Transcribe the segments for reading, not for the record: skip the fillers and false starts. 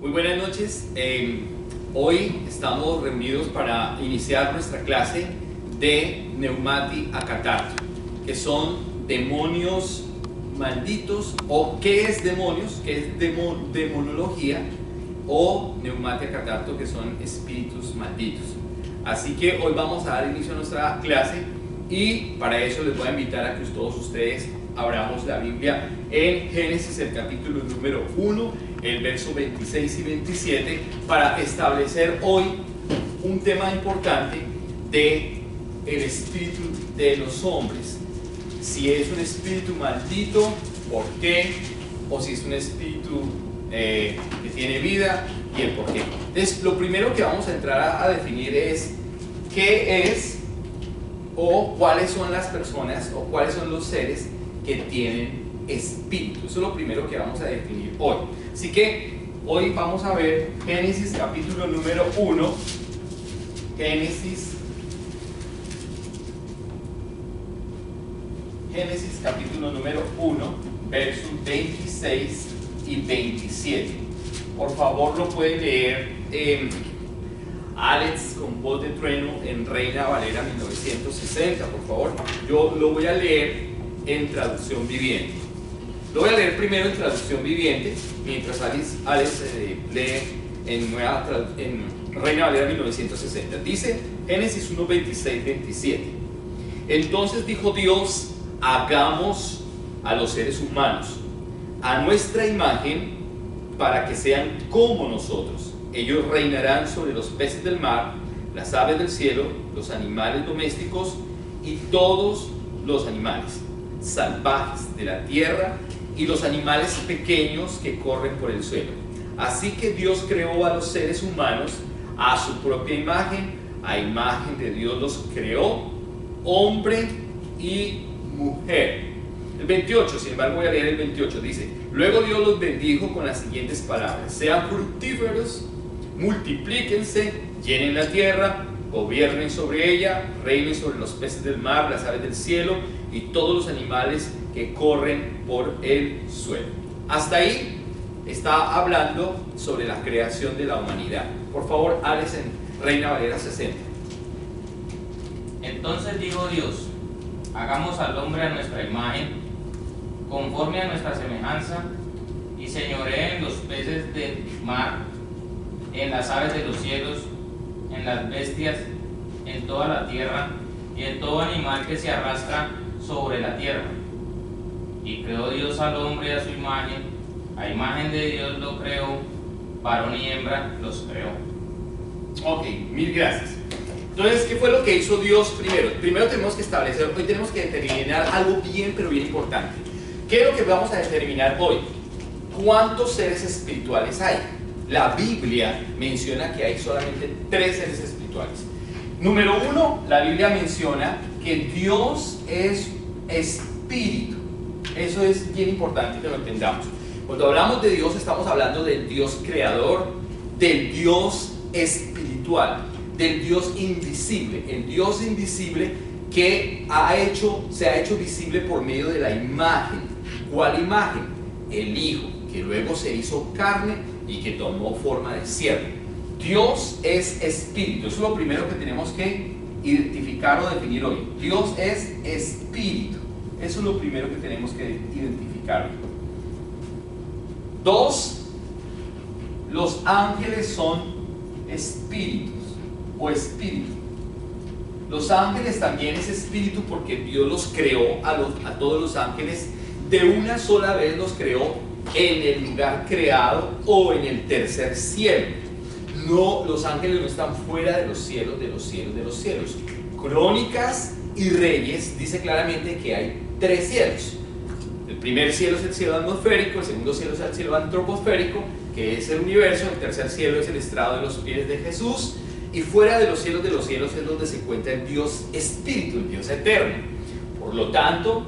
Muy buenas noches. Hoy estamos reunidos para iniciar nuestra clase de Neumati Akatarto, que son demonios malditos, o qué es demonios, qué es demonología, o Neumati Akatarto, que son espíritus malditos. Así que hoy vamos a dar inicio a nuestra clase y para eso les voy a invitar a que todos ustedes abramos la Biblia en Génesis, el capítulo número 1, el verso 26 y 27, para establecer hoy un tema importante de el espíritu de los hombres. Si es un espíritu maldito, ¿por qué? O si es un espíritu que tiene vida y el por qué. Entonces, lo primero que vamos a entrar a definir es qué es o cuáles son las personas o cuáles son los seres que tienen espíritu. Eso es lo primero que vamos a definir hoy. Así que hoy vamos a ver Génesis capítulo número 1. Génesis capítulo número 1, versos 26 y 27. Por favor, lo pueden leer Alex con voz de trueno en Reina Valera 1960, por favor. Yo lo voy a leer en traducción viviente. Lo voy a leer primero en traducción viviente, mientras Alex lee en Reina Valera 1960. Dice Génesis 1, 26, 27. Entonces dijo Dios: hagamos a los seres humanos a nuestra imagen, para que sean como nosotros. Ellos reinarán sobre los peces del mar, las aves del cielo, los animales domésticos y todos los animales salvajes de la tierra y los animales pequeños que corren por el suelo. Así que Dios creó a los seres humanos a su propia imagen, a imagen de Dios los creó, hombre y mujer. El 28, sin embargo voy a leer el 28, dice: luego Dios los bendijo con las siguientes palabras: sean fructíferos, multiplíquense, llenen la tierra, gobiernen sobre ella, reinen sobre los peces del mar, las aves del cielo y todos los animales que corren por el suelo. Hasta ahí está hablando sobre la creación de la humanidad. Por favor, Alex en Reina Valera 60. Entonces dijo Dios: hagamos al hombre a nuestra imagen, conforme a nuestra semejanza, y señoree en los peces del mar, en las aves de los cielos, en las bestias, en toda la tierra, y en todo animal que se arrastra sobre la tierra. Y creó Dios al hombre a su imagen, a imagen de Dios lo creó, varón y hembra los creó. Ok, mil gracias. Entonces, ¿qué fue lo que hizo Dios primero? Primero tenemos que establecer, hoy tenemos que determinar algo bien, pero bien importante. ¿Qué es lo que vamos a determinar hoy? ¿Cuántos seres espirituales hay? La Biblia menciona que hay solamente 3 seres espirituales. Número 1, la Biblia menciona que Dios es espíritu. Eso es bien importante que lo entendamos. Cuando hablamos de Dios, estamos hablando del Dios creador, del Dios espiritual, del Dios invisible. El Dios invisible que se ha hecho visible por medio de la imagen. ¿Cuál imagen? El Hijo, que luego se hizo carne y que tomó forma de siervo. Dios es espíritu. Eso es lo primero que tenemos que identificar o definir hoy. Dios es espíritu. Eso es lo primero que tenemos que identificar hoy. 2, los ángeles son espíritus o espíritu. Los ángeles también es espíritu porque Dios los creó a todos los ángeles de una sola vez, los creó en el lugar creado o en el tercer cielo. No, los ángeles no están fuera de los cielos, de los cielos, de los cielos. Crónicas y Reyes dice claramente que hay 3 cielos. El primer cielo es el cielo atmosférico, el segundo cielo es el cielo antroposférico, que es el universo, el tercer cielo es el estrado de los pies de Jesús, y fuera de los cielos es donde se encuentra el Dios Espíritu, el Dios eterno. Por lo tanto,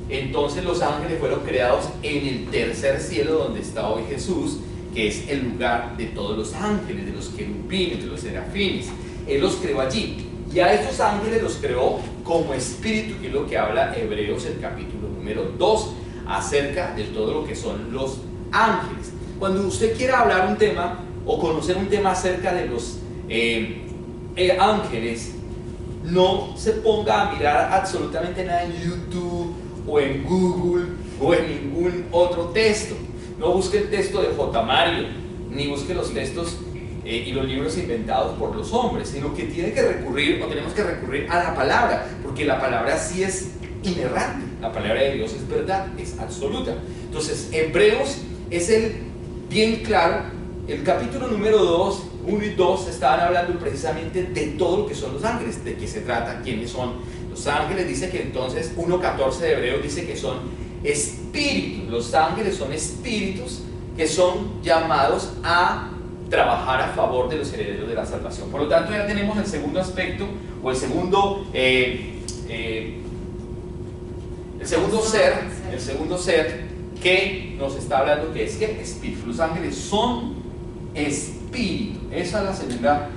entonces los ángeles fueron creados en el tercer cielo, donde está hoy Jesús, que es el lugar de todos los ángeles, de los querubines, de los serafines. Él los creó allí. Y a estos ángeles los creó como espíritu, que es lo que habla Hebreos el capítulo número 2, acerca de todo lo que son los ángeles. cuando usted quiera hablar un tema o conocer un tema acerca de los ángeles, no se ponga a mirar absolutamente nada en YouTube o en Google o en ningún otro texto. No busque el texto de J. Mario, ni busque los textos y los libros inventados por los hombres, sino que tiene que recurrir, o tenemos que recurrir a la palabra, porque la palabra sí es inerrante, la palabra de Dios es verdad, es absoluta. Entonces, Hebreos es bien claro, el capítulo número 2, 1 y 2 estaban hablando precisamente de todo lo que son los ángeles, de qué se trata, quiénes son los ángeles. Dice que entonces 1.14 de Hebreos dice que son espíritus, los ángeles son espíritus que son llamados a trabajar a favor de los herederos de la salvación. Por lo tanto, ya tenemos el segundo aspecto, o el segundo ser que nos está hablando, que es que espíritu. Los ángeles son espíritu. Esa es la segunda,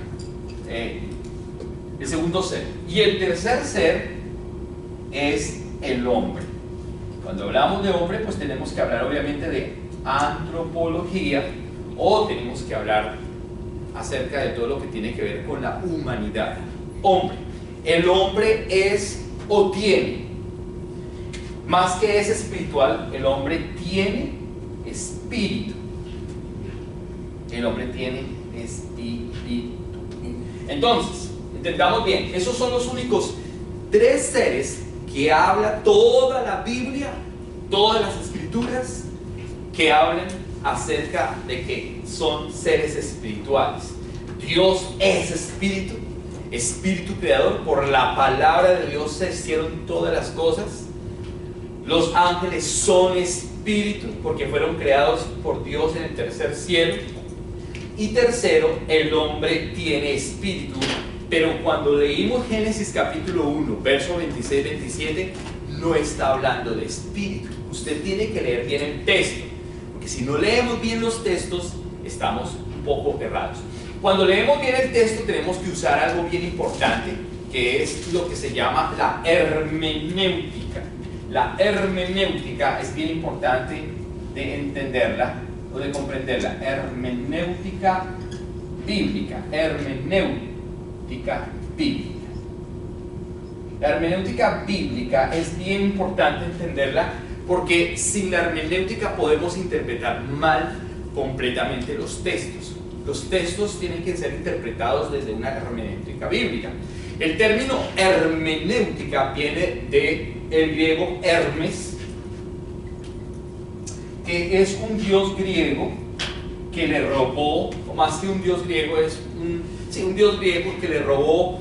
el segundo ser. Y el tercer ser es el hombre. Cuando hablamos de hombre, pues tenemos que hablar obviamente de antropología, o tenemos que hablar acerca de todo lo que tiene que ver con la humanidad. Hombre. El hombre es o tiene, más que es espiritual, el hombre tiene espíritu. El hombre tiene espíritu. Entonces, entendamos bien, esos son los únicos tres seres que habla toda la Biblia, todas las escrituras, que hablan acerca de que son seres espirituales. Dios es espíritu, espíritu creador. Por la palabra de Dios se hicieron todas las cosas. Los ángeles son espíritu porque fueron creados por Dios en el tercer cielo. Y tercero, el hombre tiene espíritu. Pero cuando leímos Génesis capítulo 1, verso 26-27, no está hablando de espíritu. Usted tiene que leer bien el texto, porque si no leemos bien los textos, estamos un poco errados. Cuando leemos bien el texto, tenemos que usar algo bien importante, que es lo que se llama la hermenéutica. La hermenéutica es bien importante de entenderla o de comprenderla. Hermenéutica bíblica. Hermenéutica bíblica. La hermenéutica bíblica es bien importante entenderla, porque sin la hermenéutica podemos interpretar mal completamente los textos. Los textos tienen que ser interpretados desde una hermenéutica bíblica. El término hermenéutica viene del griego Hermes, que es un dios griego que le robó, o más que un dios griego, es un dios griego que le robó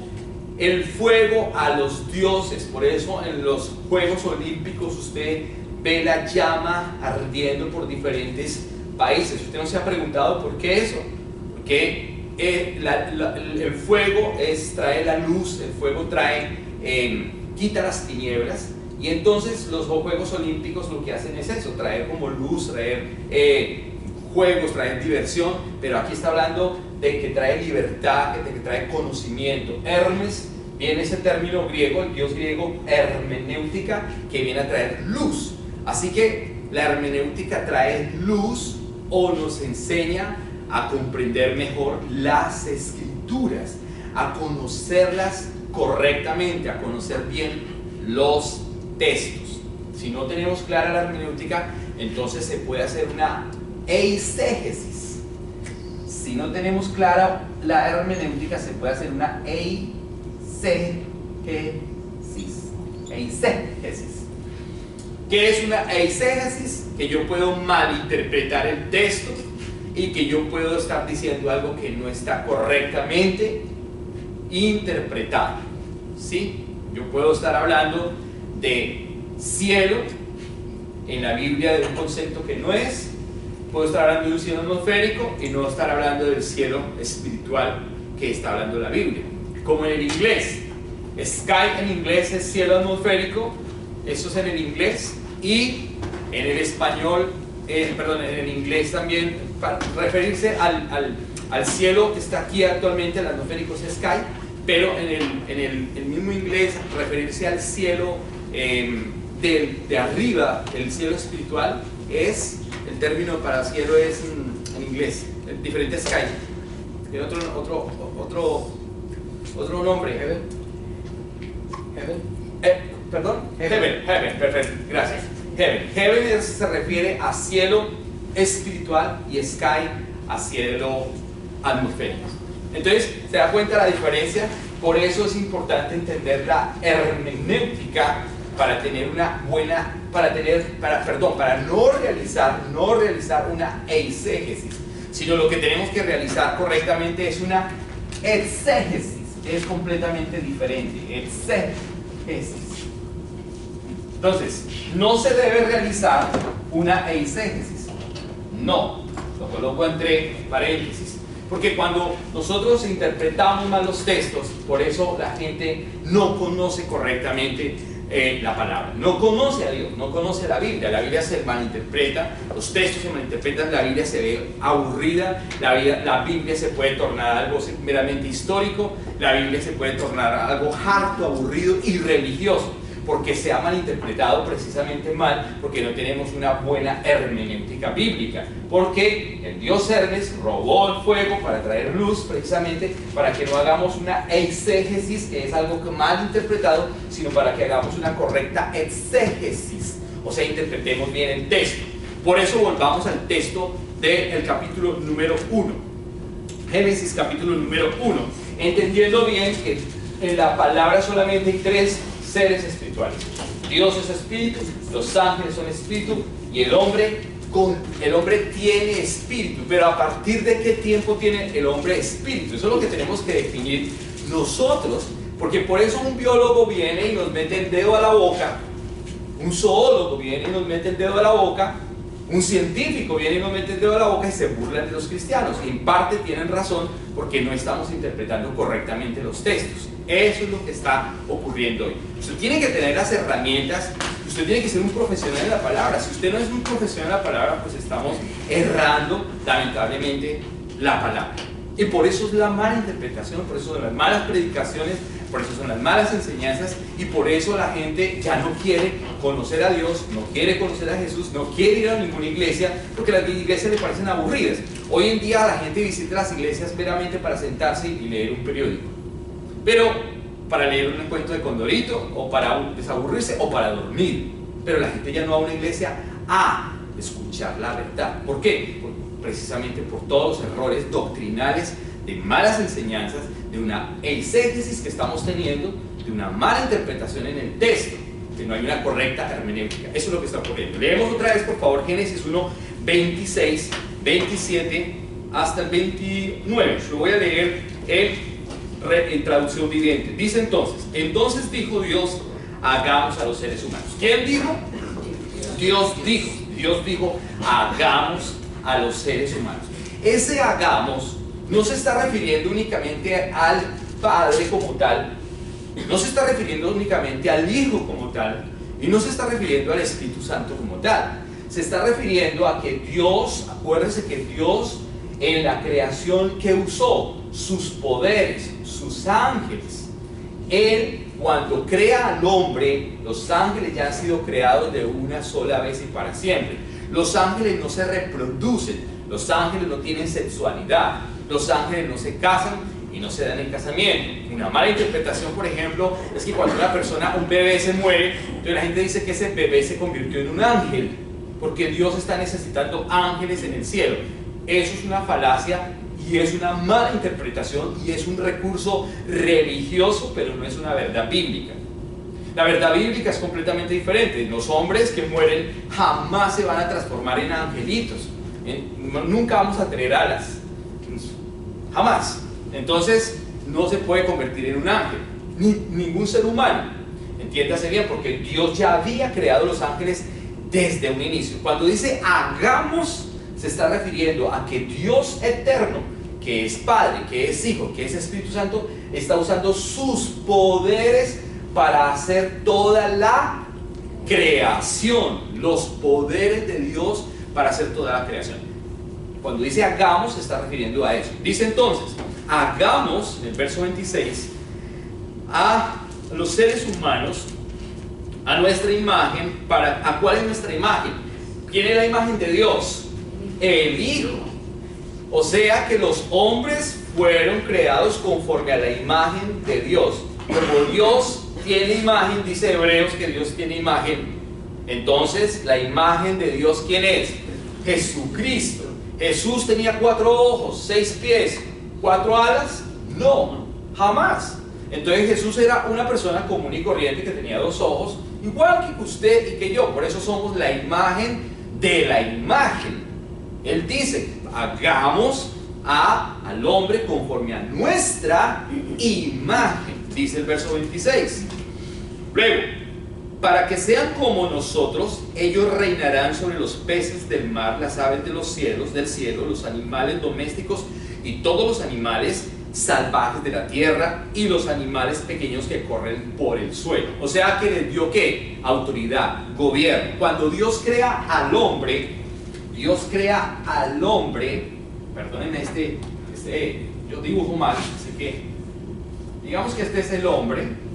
el fuego a los dioses. Por eso en los Juegos Olímpicos usted ve la llama ardiendo por diferentes países. Usted no se ha preguntado por qué eso, porque el fuego trae la luz, el fuego quita las tinieblas, y entonces los Juegos Olímpicos lo que hacen es eso, traer como luz, traer juegos, traer diversión. Pero aquí está hablando de que trae libertad, de que trae conocimiento. Hermes viene ese término griego, el dios griego hermenéutica, que viene a traer luz. Así que la hermenéutica trae luz, o nos enseña a comprender mejor las escrituras, a conocerlas correctamente, a conocer bien los textos. Si no tenemos clara la hermenéutica, entonces se puede hacer una eisegesis. Si no tenemos clara la hermenéutica, se puede hacer una eisegesis. Eisegesis. ¿Qué es una eisegesis? Que yo puedo malinterpretar el texto y que yo puedo estar diciendo algo que no está correctamente interpretado. ¿Sí? Yo puedo estar hablando de cielo en la Biblia de un concepto que no es. Puedo estar hablando de un cielo atmosférico y no estar hablando del cielo espiritual que está hablando la Biblia. Como en el inglés, sky en inglés es cielo atmosférico, eso es en el inglés, y en el español, en el inglés también, para referirse al cielo que está aquí actualmente, el atmosférico es sky, pero en el mismo inglés, referirse al cielo de arriba, el cielo espiritual, el término para cielo es inglés, diferentes calles. Tiene otro nombre. Perdón, heaven, perfecto, gracias. Heaven se refiere a cielo espiritual y sky a cielo atmosférico. Entonces, ¿se da cuenta la diferencia? Por eso es importante entender la hermenéutica para tener una buena, para no realizar una eisegesis, sino lo que tenemos que realizar correctamente es una exégesis. Es completamente diferente. Exégesis. Entonces, no se debe realizar una eisegesis. No, lo coloco entre paréntesis. Porque cuando nosotros interpretamos mal los textos, por eso la gente no conoce correctamente la palabra, no conoce a Dios, no conoce la Biblia se malinterpreta, los textos se malinterpretan, la Biblia se ve aburrida, la Biblia se puede tornar algo meramente histórico, la Biblia se puede tornar algo harto, aburrido y religioso, porque se ha malinterpretado precisamente mal, porque no tenemos una buena hermenéutica bíblica, porque el dios Hermes robó el fuego para traer luz, precisamente para que no hagamos una eisegesis, que es algo que mal interpretado, sino para que hagamos una correcta exégesis, o sea, interpretemos bien el texto. Por eso volvamos al texto del capítulo número 1, Génesis capítulo número 1, entendiendo bien que en la palabra solamente hay tres seres espirituales. Dios es espíritu, los ángeles son espíritu y el hombre tiene espíritu. Pero ¿a partir de qué tiempo tiene el hombre espíritu? Eso es lo que tenemos que definir nosotros, porque por eso un biólogo viene y nos mete el dedo a la boca, un zoólogo viene y nos mete el dedo a la boca, un científico viene y nos mete el dedo a la boca y se burlan de los cristianos. En parte tienen razón, porque no estamos interpretando correctamente los textos. Eso es lo que está ocurriendo hoy. Usted tiene que tener las herramientas, usted tiene que ser un profesional de la palabra. Si usted no es un profesional de la palabra, pues estamos errando lamentablemente la palabra. Y por eso es la mala interpretación, por eso son las malas predicaciones, por eso son las malas enseñanzas, y por eso la gente ya no quiere conocer a Dios, no quiere conocer a Jesús, no quiere ir a ninguna iglesia, porque las iglesias le parecen aburridas. Hoy en día la gente visita las iglesias meramente para sentarse y leer un periódico, pero para leer un cuento de Condorito, o para desaburrirse, o para dormir. Pero la gente ya no va a una iglesia a escuchar la verdad. ¿Por qué? Precisamente por todos los errores doctrinales, de malas enseñanzas, de una eisegesis que estamos teniendo, de una mala interpretación en el texto, que no hay una correcta hermenéutica. Eso es lo que está ocurriendo. Leemos otra vez, por favor, Génesis 1, 26, 27 hasta el 29. Yo voy a leer en traducción viviente. Dice entonces dijo Dios, hagamos a los seres humanos. ¿Quién dijo? Dios dijo, hagamos a los seres humanos. Ese hagamos no se está refiriendo únicamente al Padre como tal, no se está refiriendo únicamente al Hijo como tal, y no se está refiriendo al Espíritu Santo como tal. Se está refiriendo a que Dios, acuérdense que Dios en la creación que usó sus poderes, sus ángeles, Él cuando crea al hombre, los ángeles ya han sido creados de una sola vez y para siempre. Los ángeles no se reproducen, los ángeles no tienen sexualidad, los ángeles no se casan y no se dan en casamiento. Una mala interpretación, por ejemplo, es que cuando un bebé se muere, entonces la gente dice que ese bebé se convirtió en un ángel, porque Dios está necesitando ángeles en el cielo. Eso es una falacia y es una mala interpretación y es un recurso religioso, pero no es una verdad bíblica. La verdad bíblica es completamente diferente. Los hombres que mueren jamás se van a transformar en angelitos. Nunca vamos a tener alas. Jamás. Entonces no se puede convertir en un ángel, ni ningún ser humano. Entiéndase bien, porque Dios ya había creado los ángeles desde un inicio. Cuando dice hagamos, se está refiriendo a que Dios eterno, que es Padre, que es Hijo, que es Espíritu Santo, está usando sus poderes para hacer toda la creación, los poderes de Dios para hacer toda la creación. Cuando dice hagamos, se está refiriendo a eso. Dice entonces, hagamos, en el verso 26, a los seres humanos a nuestra imagen. ¿A cuál es nuestra imagen? ¿Quién es la imagen de Dios? El Hijo. O sea que los hombres fueron creados conforme a la imagen de Dios. Como Dios tiene imagen, dice Hebreos que Dios tiene imagen. Entonces, la imagen de Dios, ¿quién es? Jesucristo. ¿Jesús tenía 4 ojos, 6 pies, 4 alas? No, jamás. Entonces Jesús era una persona común y corriente que tenía 2 ojos, igual que usted y que yo. Por eso somos la imagen de la imagen. Él dice, hagamos al hombre conforme a nuestra imagen, dice el verso 26. Luego, para que sean como nosotros, ellos reinarán sobre los peces del mar, las aves de los cielos, del cielo, los animales domésticos y todos los animales salvajes de la tierra y los animales pequeños que corren por el suelo. O sea que les dio ¿qué? Autoridad, gobierno. Cuando Dios crea al hombre, perdónenme yo dibujo mal, así que digamos que este es el hombre.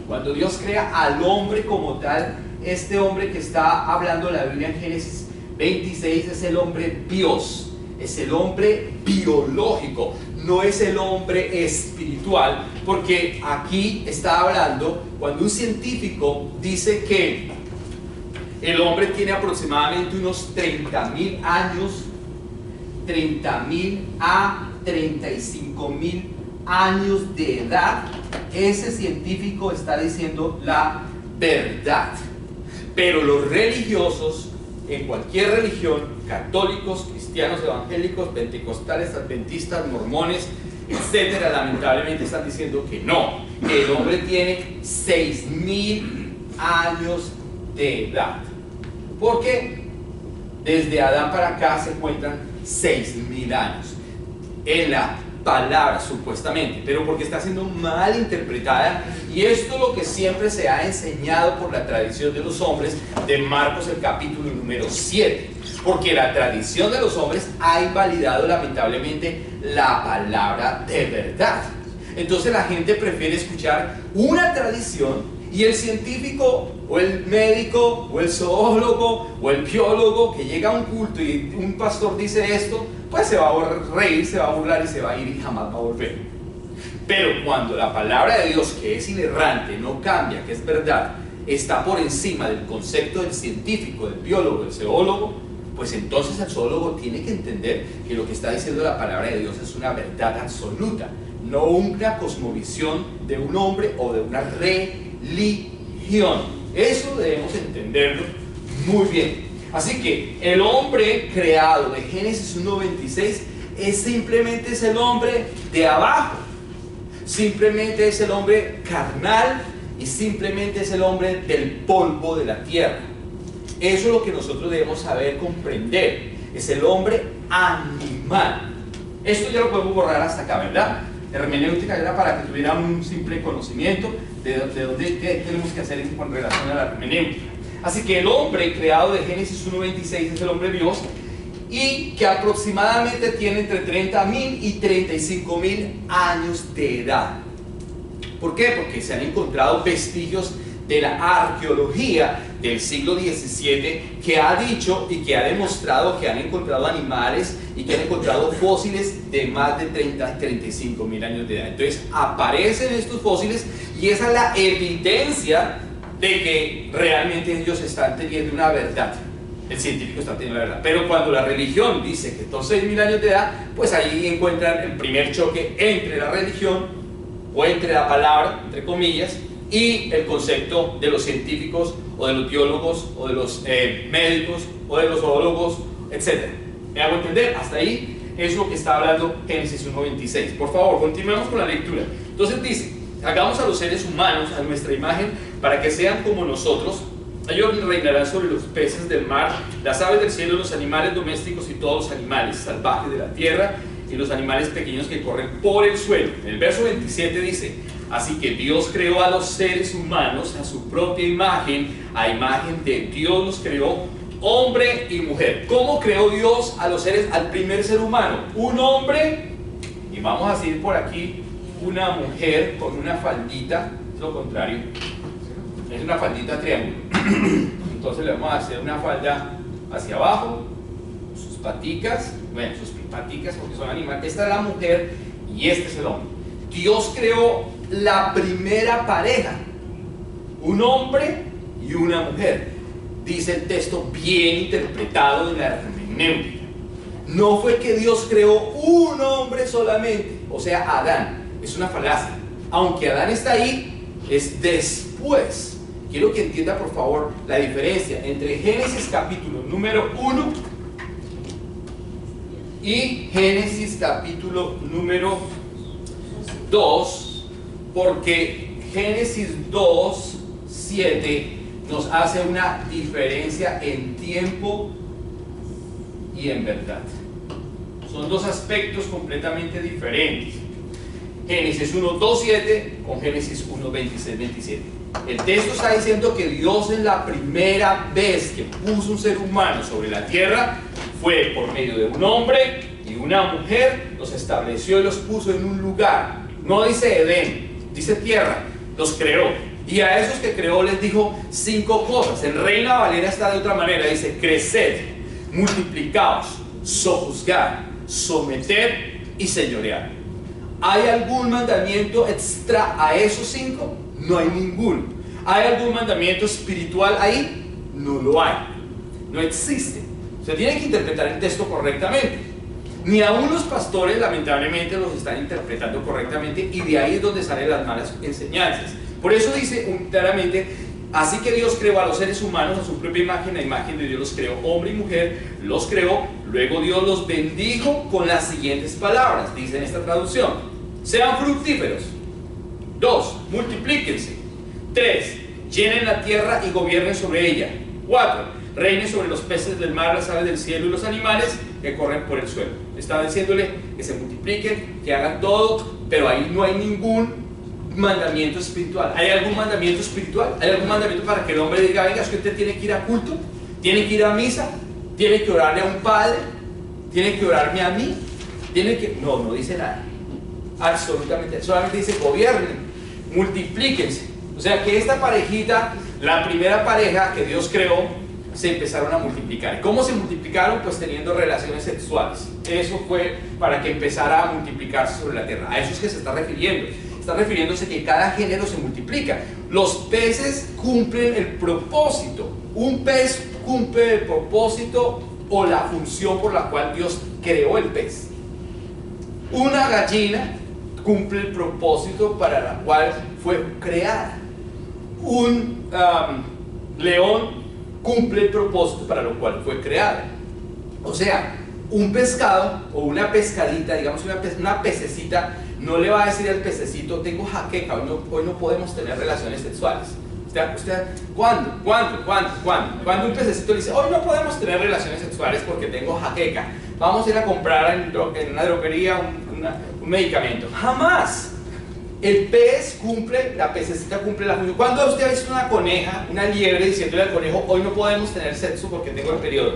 Cuando Dios crea al hombre como tal, este hombre que está hablando la Biblia en Génesis 26 es el hombre bios, es el hombre biológico, no es el hombre espiritual, porque aquí está hablando, cuando un científico dice que el hombre tiene aproximadamente unos 30.000 años, 30.000 a 35.000 años de edad, ese científico está diciendo la verdad. Pero los religiosos, en cualquier religión, católicos, cristianos, evangélicos, pentecostales, adventistas, mormones, etcétera, lamentablemente están diciendo que no, que el hombre tiene 6.000 años de edad. Porque desde Adán para acá se cuentan 6.000 años en la palabra, supuestamente, pero porque está siendo mal interpretada, y esto es lo que siempre se ha enseñado por la tradición de los hombres de Marcos, el capítulo número 7, porque la tradición de los hombres ha invalidado lamentablemente la palabra de verdad. Entonces la gente prefiere escuchar una tradición, y el científico o el médico o el zoólogo o el biólogo que llega a un culto y un pastor dice esto, pues se va a reír, se va a burlar y se va a ir y jamás va a volver. Pero cuando la palabra de Dios, que es inerrante, no cambia, que es verdad, está por encima del concepto del científico, del biólogo, del zoólogo, pues entonces el zoólogo tiene que entender que lo que está diciendo la palabra de Dios es una verdad absoluta, no una cosmovisión de un hombre o de una religión. Eso debemos entenderlo muy bien. Así que el hombre creado de Génesis 1:26 simplemente es el hombre de abajo, simplemente es el hombre carnal y simplemente es el hombre del polvo de la tierra. Eso es lo que nosotros debemos saber comprender, es el hombre animal. Esto ya lo podemos borrar hasta acá, ¿verdad? Hermenéutica era para que tuvieran un simple conocimiento de dónde, qué tenemos que hacer con relación a la hermenéutica. Así que el hombre creado de Génesis 1:26 es el hombre Dios, y que aproximadamente tiene entre 30.000 y 35.000 años de edad. ¿Por qué? Porque se han encontrado vestigios de la arqueología del siglo XVII que ha dicho y que ha demostrado que han encontrado animales y que han encontrado fósiles de más de 35.000 años de edad. Entonces aparecen estos fósiles y esa es la evidencia de que realmente ellos están teniendo una verdad. El científico está teniendo la verdad. Pero cuando la religión dice que estos 6.000 años de edad, pues ahí encuentran el primer choque entre la religión o entre la palabra, entre comillas, y el concepto de los científicos o de los biólogos o de los médicos o de los zoólogos, etc. ¿Me hago entender? Hasta ahí es lo que está hablando Génesis 1:26. Por favor, continuemos con la lectura. Entonces dice, hagamos a los seres humanos a nuestra imagen para que sean como nosotros. Ellos reinarán sobre los peces del mar, las aves del cielo, los animales domésticos y todos los animales salvajes de la tierra y los animales pequeños que corren por el suelo. En el verso 27 dice, así que Dios creó a los seres humanos a su propia imagen, a imagen de Dios los creó, hombre y mujer. ¿Cómo creó Dios a los seres, al primer ser humano? Un hombre, y vamos a decir por aquí, una mujer con una faldita, es lo contrario, es una faldita triángulo. Entonces le vamos a hacer una falda hacia abajo, sus paticas, bueno, sus paticas porque son animales, esta es la mujer y este es el hombre. Dios creó la primera pareja, un hombre y una mujer. Dice el texto bien interpretado en la hermenéutica. No fue que Dios creó un hombre solamente, o sea, Adán. Es una falacia. Aunque Adán está ahí, es después. Quiero que entienda por favor la diferencia entre Génesis capítulo número 1 y Génesis capítulo número 2, porque Génesis 2, 7 nos hace una diferencia en tiempo y en verdad. Son dos aspectos completamente diferentes. Génesis 1, 2, 7 con Génesis 1, 26, 27. El texto está diciendo que Dios en la primera vez que puso un ser humano sobre la tierra fue por medio de un hombre y una mujer, los estableció y los puso en un lugar. No dice Edén, dice tierra, los creó. Y a esos que creó les dijo 5 cosas. En Reina Valera está de otra manera, dice: creced, multiplicaos, sojuzgad, someter y señorear. ¿Hay algún mandamiento extra a esos 5? No hay ninguno. ¿Hay algún mandamiento espiritual ahí? No lo hay. No existe. Se tiene que interpretar el texto correctamente. Ni aún los pastores lamentablemente los están interpretando correctamente, y de ahí es donde salen las malas enseñanzas. Por eso dice claramente: así que Dios creó a los seres humanos a su propia imagen, la imagen de Dios los creó, hombre y mujer los creó. Luego Dios los bendijo con las siguientes palabras, dice en esta traducción: sean fructíferos. 2, multiplíquense. 3, llenen la tierra y gobiernen sobre ella. 4, reinen sobre los peces del mar, las aves del cielo y los animales que corren por el suelo. Está diciéndole que se multipliquen, que hagan todo, pero ahí no hay ningún mandamiento espiritual. ¿Hay algún mandamiento espiritual? ¿Hay algún mandamiento para que el hombre diga: venga, es que usted tiene que ir a culto, tiene que ir a misa, tiene que orarle a un padre, tiene que orarme a mí, tiene que... No, no dice nada. Absolutamente. Solamente dice: gobiernen, multiplíquense. O sea que esta parejita, la primera pareja que Dios creó, se empezaron a multiplicar. ¿Cómo se multiplicaron? Pues teniendo relaciones sexuales. Eso fue para que empezara a multiplicarse sobre la tierra. A eso es que se está refiriendo. Está refiriéndose que cada género se multiplica. Los peces cumplen el propósito. Un pez cumple el propósito o la función por la cual Dios creó el pez. Una gallina cumple el propósito para la cual fue creada. Un león cumple el propósito para lo cual fue creado. O sea, un pescado o una pescadita, digamos una pececita, no le va a decir al pececito: tengo jaqueca, hoy no podemos tener relaciones sexuales. ¿Cuándo? Cuando un pececito le dice: hoy no podemos tener relaciones sexuales porque tengo jaqueca, vamos a ir a comprar en una droguería un medicamento. Jamás. El pez cumple, la pececita cumple la función. ¿Cuándo usted ha visto una coneja, una liebre diciéndole al conejo: hoy no podemos tener sexo porque tengo el periodo?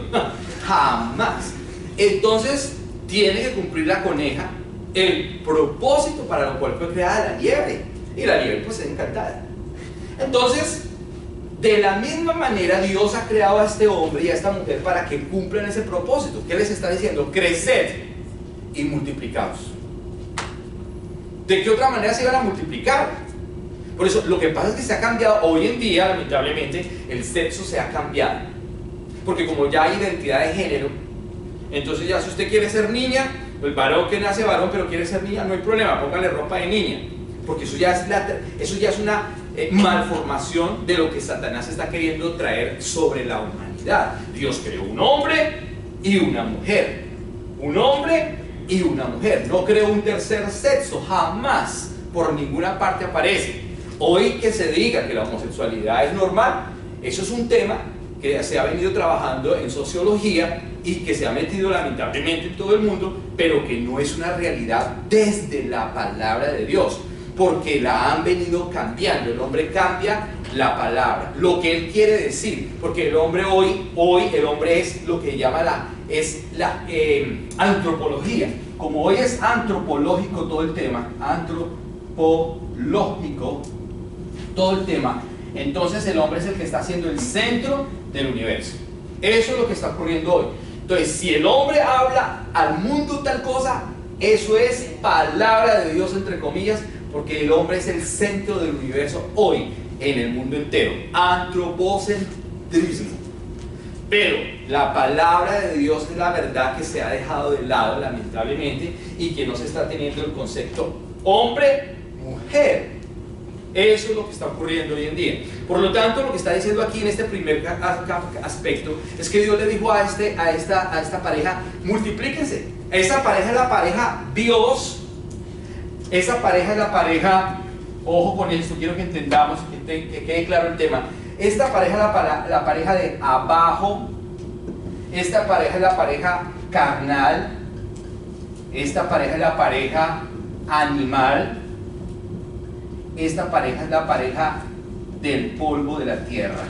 Jamás. Entonces tiene que cumplir la coneja el propósito para lo cual fue creada la liebre, y la liebre pues es encantada. Entonces, de la misma manera, Dios ha creado a este hombre y a esta mujer para que cumplan ese propósito. ¿Qué les está diciendo? Creced y multiplicaos. ¿De qué otra manera se iban a multiplicar? Por eso, lo que pasa es que se ha cambiado. Hoy en día, lamentablemente, el sexo se ha cambiado. Porque como ya hay identidad de género, entonces ya si usted quiere ser niña, el varón que nace varón pero quiere ser niña, no hay problema, póngale ropa de niña. Porque eso ya es una malformación de lo que Satanás está queriendo traer sobre la humanidad. Dios creó un hombre y una mujer. Un hombre y una mujer. No creó un tercer sexo, jamás, por ninguna parte aparece. Hoy que se diga que la homosexualidad es normal, eso es un tema que se ha venido trabajando en sociología y que se ha metido lamentablemente en todo el mundo, pero que no es una realidad desde la palabra de Dios, porque la han venido cambiando. El hombre cambia la palabra, lo que él quiere decir, porque el hombre hoy el hombre es lo que llama la antropología. Como hoy es antropológico todo el tema, entonces el hombre es el que está siendo el centro del universo. Eso es lo que está ocurriendo hoy. Entonces, si el hombre habla al mundo tal cosa, eso es palabra de Dios, entre comillas, porque el hombre es el centro del universo hoy, en el mundo entero. Antropocentrismo. Pero la palabra de Dios es la verdad que se ha dejado de lado, lamentablemente, y que no se está teniendo el concepto hombre-mujer. Eso es lo que está ocurriendo hoy en día. Por lo tanto, lo que está diciendo aquí en este primer aspecto es que Dios le dijo a esta pareja: multiplíquense. Esa pareja es la pareja Dios. Esa pareja es la pareja, ojo con esto, quiero que entendamos, que quede claro el tema. Esta pareja es la pareja de abajo. Esta pareja es la pareja carnal. Esta pareja es la pareja animal. Esta pareja es la pareja del polvo de la tierra.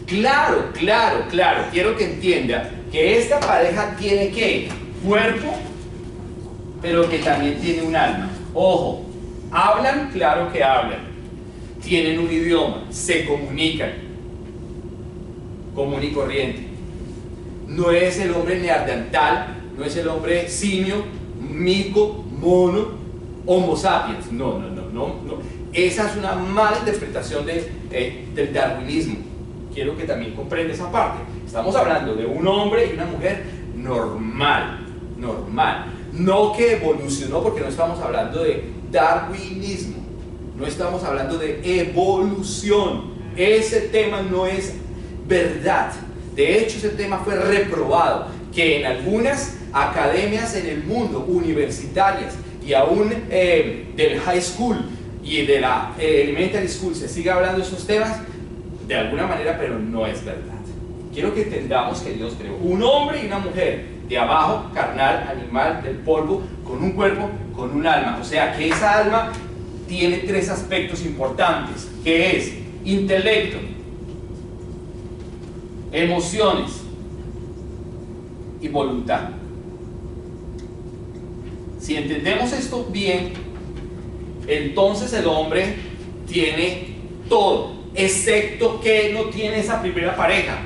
Claro, claro, claro. Quiero que entienda que esta pareja tiene ¿qué? Cuerpo, pero que también tiene un alma. Ojo, hablan, claro que hablan. Tienen un idioma, se comunican. Común y corriente. No es el hombre neandertal, no es el hombre simio, mico, mono, homo sapiens. No. Esa es una mala interpretación del darwinismo. Quiero que también comprenda esa parte. Estamos hablando de un hombre y una mujer normal. No que evolucionó, porque no estamos hablando de darwinismo. No estamos hablando de evolución. Ese tema no es verdad. De hecho, ese tema fue reprobado, que en algunas academias en el mundo, universitarias y aún del high school y de la elementary school, se sigue hablando de esos temas de alguna manera, pero no es verdad. Quiero que entendamos que Dios creó un hombre y una mujer, de abajo, carnal, animal, del polvo, con un cuerpo, con un alma. O sea que esa alma tiene tres aspectos importantes, que es intelecto, emociones y voluntad. Si entendemos esto bien, entonces el hombre tiene todo, excepto que no tiene esa primera pareja,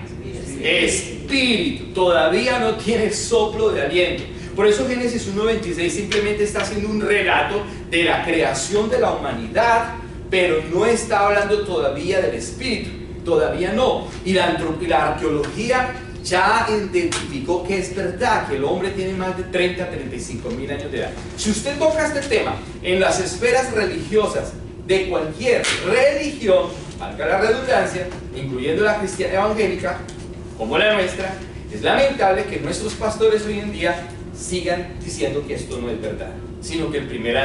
espíritu. Todavía no tiene soplo de aliento. Por eso Génesis 1:26 simplemente está haciendo un relato de la creación de la humanidad, pero no está hablando todavía del espíritu. Todavía no. Y la arqueología ya identificó que es verdad que el hombre tiene más de 30, 35 mil años de edad. Si usted toca este tema en las esferas religiosas de cualquier religión, valga la redundancia, incluyendo la cristiana evangélica, como la nuestra, es lamentable que nuestros pastores hoy en día sigan diciendo que esto no es verdad, sino que el primer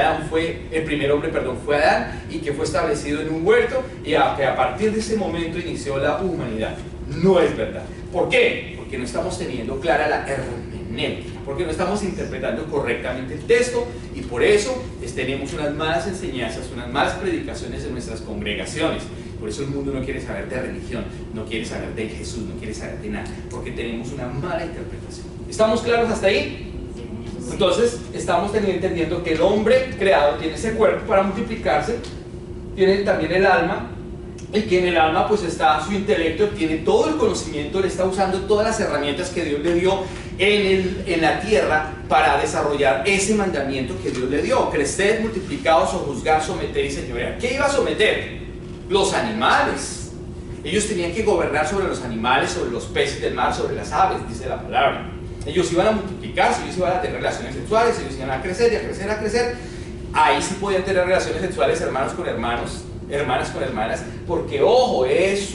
hombre fue Adán, y que fue establecido en un huerto, y que a partir de ese momento inició la humanidad. No es verdad. ¿Por qué? Porque no estamos teniendo clara la hermenéutica, porque no estamos interpretando correctamente el texto, y por eso tenemos unas malas enseñanzas, unas malas predicaciones en nuestras congregaciones. Por eso el mundo no quiere saber de religión, no quiere saber de Jesús, no quiere saber de nada, porque tenemos una mala interpretación. ¿Estamos claros hasta ahí? Entonces estamos entendiendo que el hombre creado tiene ese cuerpo para multiplicarse, tiene también el alma, y que en el alma pues está su intelecto, tiene todo el conocimiento, le está usando todas las herramientas que Dios le dio en la tierra para desarrollar ese mandamiento que Dios le dio: crecer, multiplicados, sojuzgar, someter y señorear. ¿Qué iba a someter? Los animales. Ellos tenían que gobernar sobre los animales, sobre los peces del mar, sobre las aves, dice la palabra. Ellos iban a multiplicarse, ellos iban a tener relaciones sexuales, ellos iban a crecer y a crecer, a crecer. Ahí sí podían tener relaciones sexuales hermanos con hermanos, hermanas con hermanas, porque ojo, es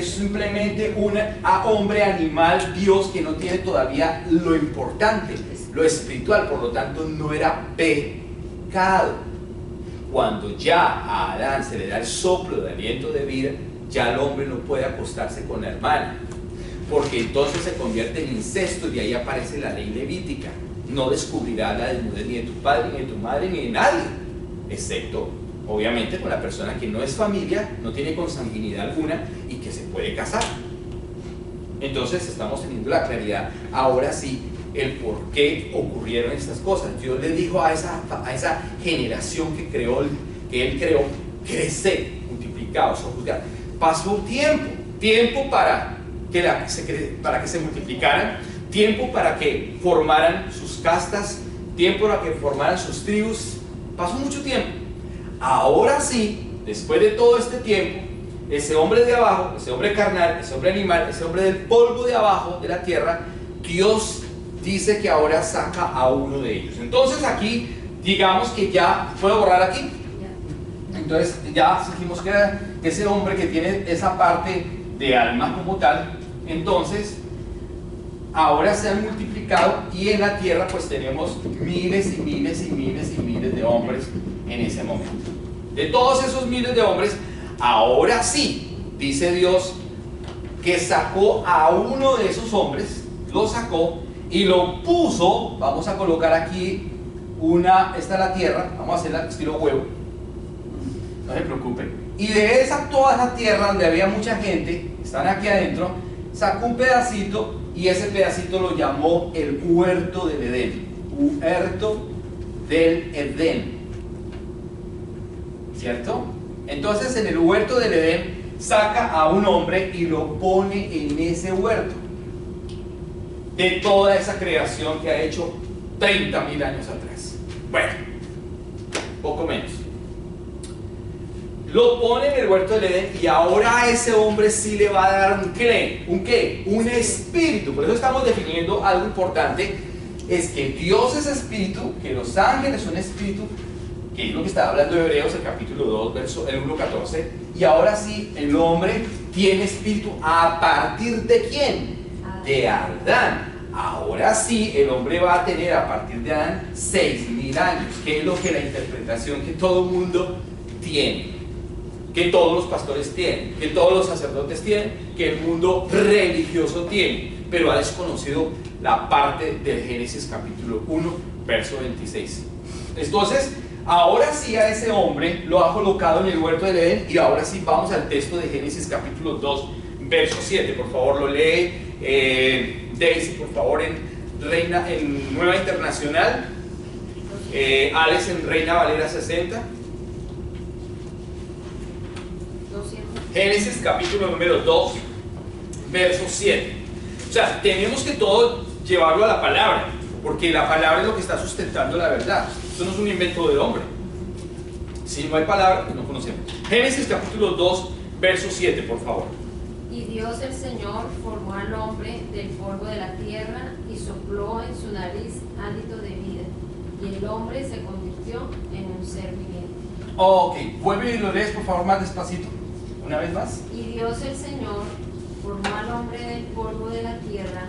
simplemente un hombre animal, Dios, que no tiene todavía lo importante, lo espiritual, por lo tanto no era pecado. Cuando ya a Adán se le da el soplo de aliento de vida, ya el hombre no puede acostarse con la hermana, porque entonces se convierte en incesto, y ahí aparece la ley levítica: no descubrirás la desnudez ni de tu padre, ni de tu madre, ni de nadie, excepto obviamente con la persona que no es familia, no tiene consanguinidad alguna y que se puede casar. Entonces estamos teniendo la claridad ahora sí el por qué ocurrieron estas cosas. Dios le dijo a esa generación que él creó: crecer, multiplicados, sojuzgar. Pasó tiempo, tiempo para que se multiplicaran, tiempo para que formaran sus castas, tiempo para que formaran sus tribus. Pasó mucho tiempo. Ahora sí, después de todo este tiempo, ese hombre de abajo, ese hombre carnal, ese hombre animal, ese hombre del polvo de abajo de la tierra, Dios dice que ahora saca a uno de ellos. Entonces aquí, digamos que ya, ¿puedo borrar aquí? Entonces ya dijimos que ese hombre que tiene esa parte de alma como tal, entonces ahora se han multiplicado y en la tierra pues tenemos miles y miles y miles y miles de hombres en ese momento. De todos esos miles de hombres, ahora sí, dice Dios, que sacó a uno de esos hombres, lo sacó y lo puso. Vamos a colocar aquí esta es la tierra, vamos a hacerla estilo huevo, no se preocupen. Y de toda esa tierra donde había mucha gente, están aquí adentro, sacó un pedacito y ese pedacito lo llamó el huerto del Edén. Huerto del Edén, ¿cierto? Entonces en el huerto del Edén saca a un hombre y lo pone en ese huerto de toda esa creación que ha hecho 30.000 años atrás. Bueno, poco menos. Lo pone en el huerto del Edén y ahora a ese hombre sí le va a dar un qué, un espíritu. Por eso estamos definiendo algo importante, es que Dios es espíritu, que los ángeles son espíritu, que es lo que está hablando de Hebreos, el capítulo 2, verso 1:14, y ahora sí, el hombre tiene espíritu a partir de ¿quién? De Adán. Ahora sí, el hombre va a tener a partir de Adán 6.000 años, que es lo que la interpretación que todo el mundo tiene, que todos los pastores tienen, que todos los sacerdotes tienen, que el mundo religioso tiene, pero ha desconocido la parte del Génesis capítulo 1, verso 26. Entonces, ahora sí a ese hombre lo ha colocado en el huerto del Edén y ahora sí vamos al texto de Génesis capítulo 2, verso 7. Por favor, lo lee Daisy, por favor, en Nueva Internacional, Alex en Reina Valera 60. Génesis capítulo número 2, verso 7. O sea, tenemos que todo llevarlo a la palabra, porque la palabra es lo que está sustentando la verdad. Esto no es un invento del hombre. Si no hay palabra, pues no conocemos. Génesis capítulo 2, verso 7, por favor. Y Dios el Señor formó al hombre del polvo de la tierra y sopló en su nariz hálito de vida, y el hombre se convirtió en un ser viviente. Ok, vuelve y lo lees por favor más despacito. Una vez más. Y Dios el Señor formó al hombre del polvo de la tierra.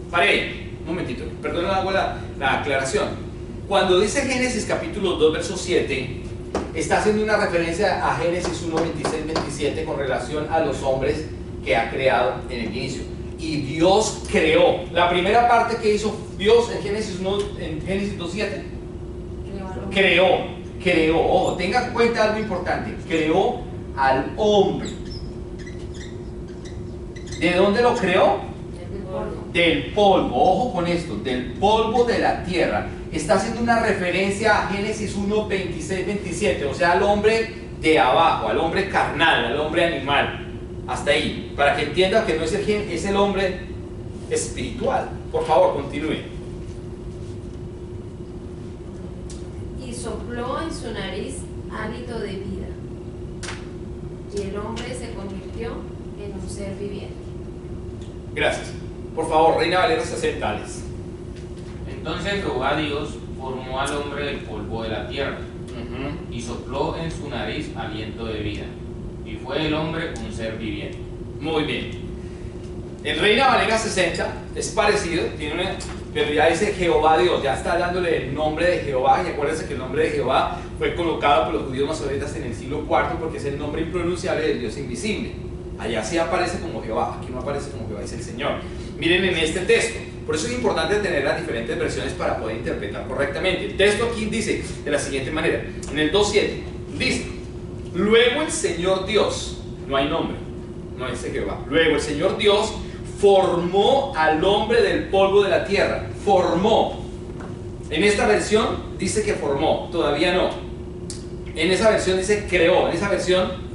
Pare, un momentito, perdón, hago la aclaración. Cuando dice Génesis capítulo 2, verso 7, está haciendo una referencia a Génesis 1, 26, 27 con relación a los hombres que ha creado en el inicio. Y Dios creó. La primera parte que hizo Dios en Génesis 2, 7, creó. Ojo, tenga en cuenta algo importante. Creó al hombre. ¿De dónde lo creó? Del polvo. Ojo con esto, del polvo de la tierra. Está haciendo una referencia a Génesis 1, 26, 27, o sea, al hombre de abajo, al hombre carnal, al hombre animal. Hasta ahí, para que entienda que no es el hombre espiritual. Por favor, continúe. Y sopló en su nariz hálito de vida, y el hombre se convirtió en un ser viviente. Gracias. Por favor, Reina Valera 60, Alex. Entonces Jehová Dios formó al hombre del polvo de la tierra y sopló en su nariz aliento de vida, y fue el hombre un ser viviente. Muy bien. En Reina Valera 60 es parecido, pero ya dice Jehová Dios, ya está dándole el nombre de Jehová, y acuérdense que el nombre de Jehová fue colocado por los judíos masoretas en el siglo IV porque es el nombre impronunciable del Dios invisible. Allá sí aparece como Jehová, aquí no aparece como Jehová, es el Señor. Miren en este texto, por eso es importante tener las diferentes versiones para poder interpretar correctamente. El texto aquí dice de la siguiente manera, en el 2.7, dice: luego el Señor Dios, no hay nombre, no dice Jehová, luego el Señor Dios formó al hombre del polvo de la tierra. Formó. En esta versión dice que formó, todavía no. En esa versión dice creó, en esa versión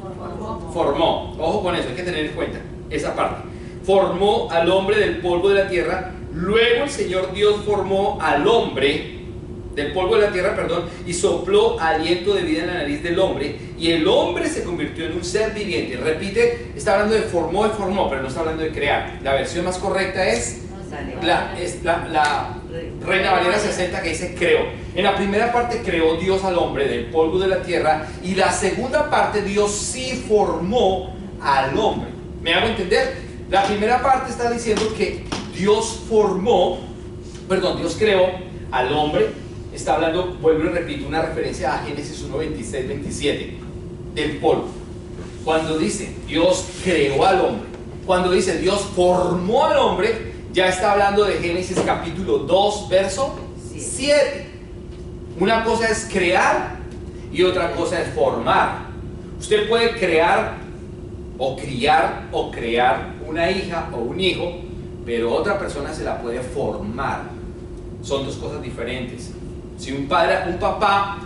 formó. Ojo con eso, hay que tener en cuenta. esa parte. Formó al hombre del polvo de la tierra, luego el Señor Dios formó al hombre del polvo de la tierra, perdón, y sopló aliento de vida en la nariz del hombre, y el hombre se convirtió en un ser viviente. Repite, está hablando de formó, pero no está hablando de crear. La versión más correcta es la Reina Valera 60, que dice creó. En la primera parte creó Dios al hombre del polvo de la tierra, y la segunda parte Dios sí formó al hombre. ¿Me hago entender? La primera parte está diciendo que Dios creó al hombre. Está hablando, vuelvo y repito, una referencia a Génesis 1, 26, 27, del polvo. Cuando dice Dios creó al hombre, cuando dice Dios formó al hombre, ya está hablando de Génesis capítulo 2, verso 7. Una cosa es crear y otra cosa es formar. Usted puede crear o criar o crear una hija o un hijo, pero otra persona se la puede formar. Son dos cosas diferentes. Si un papá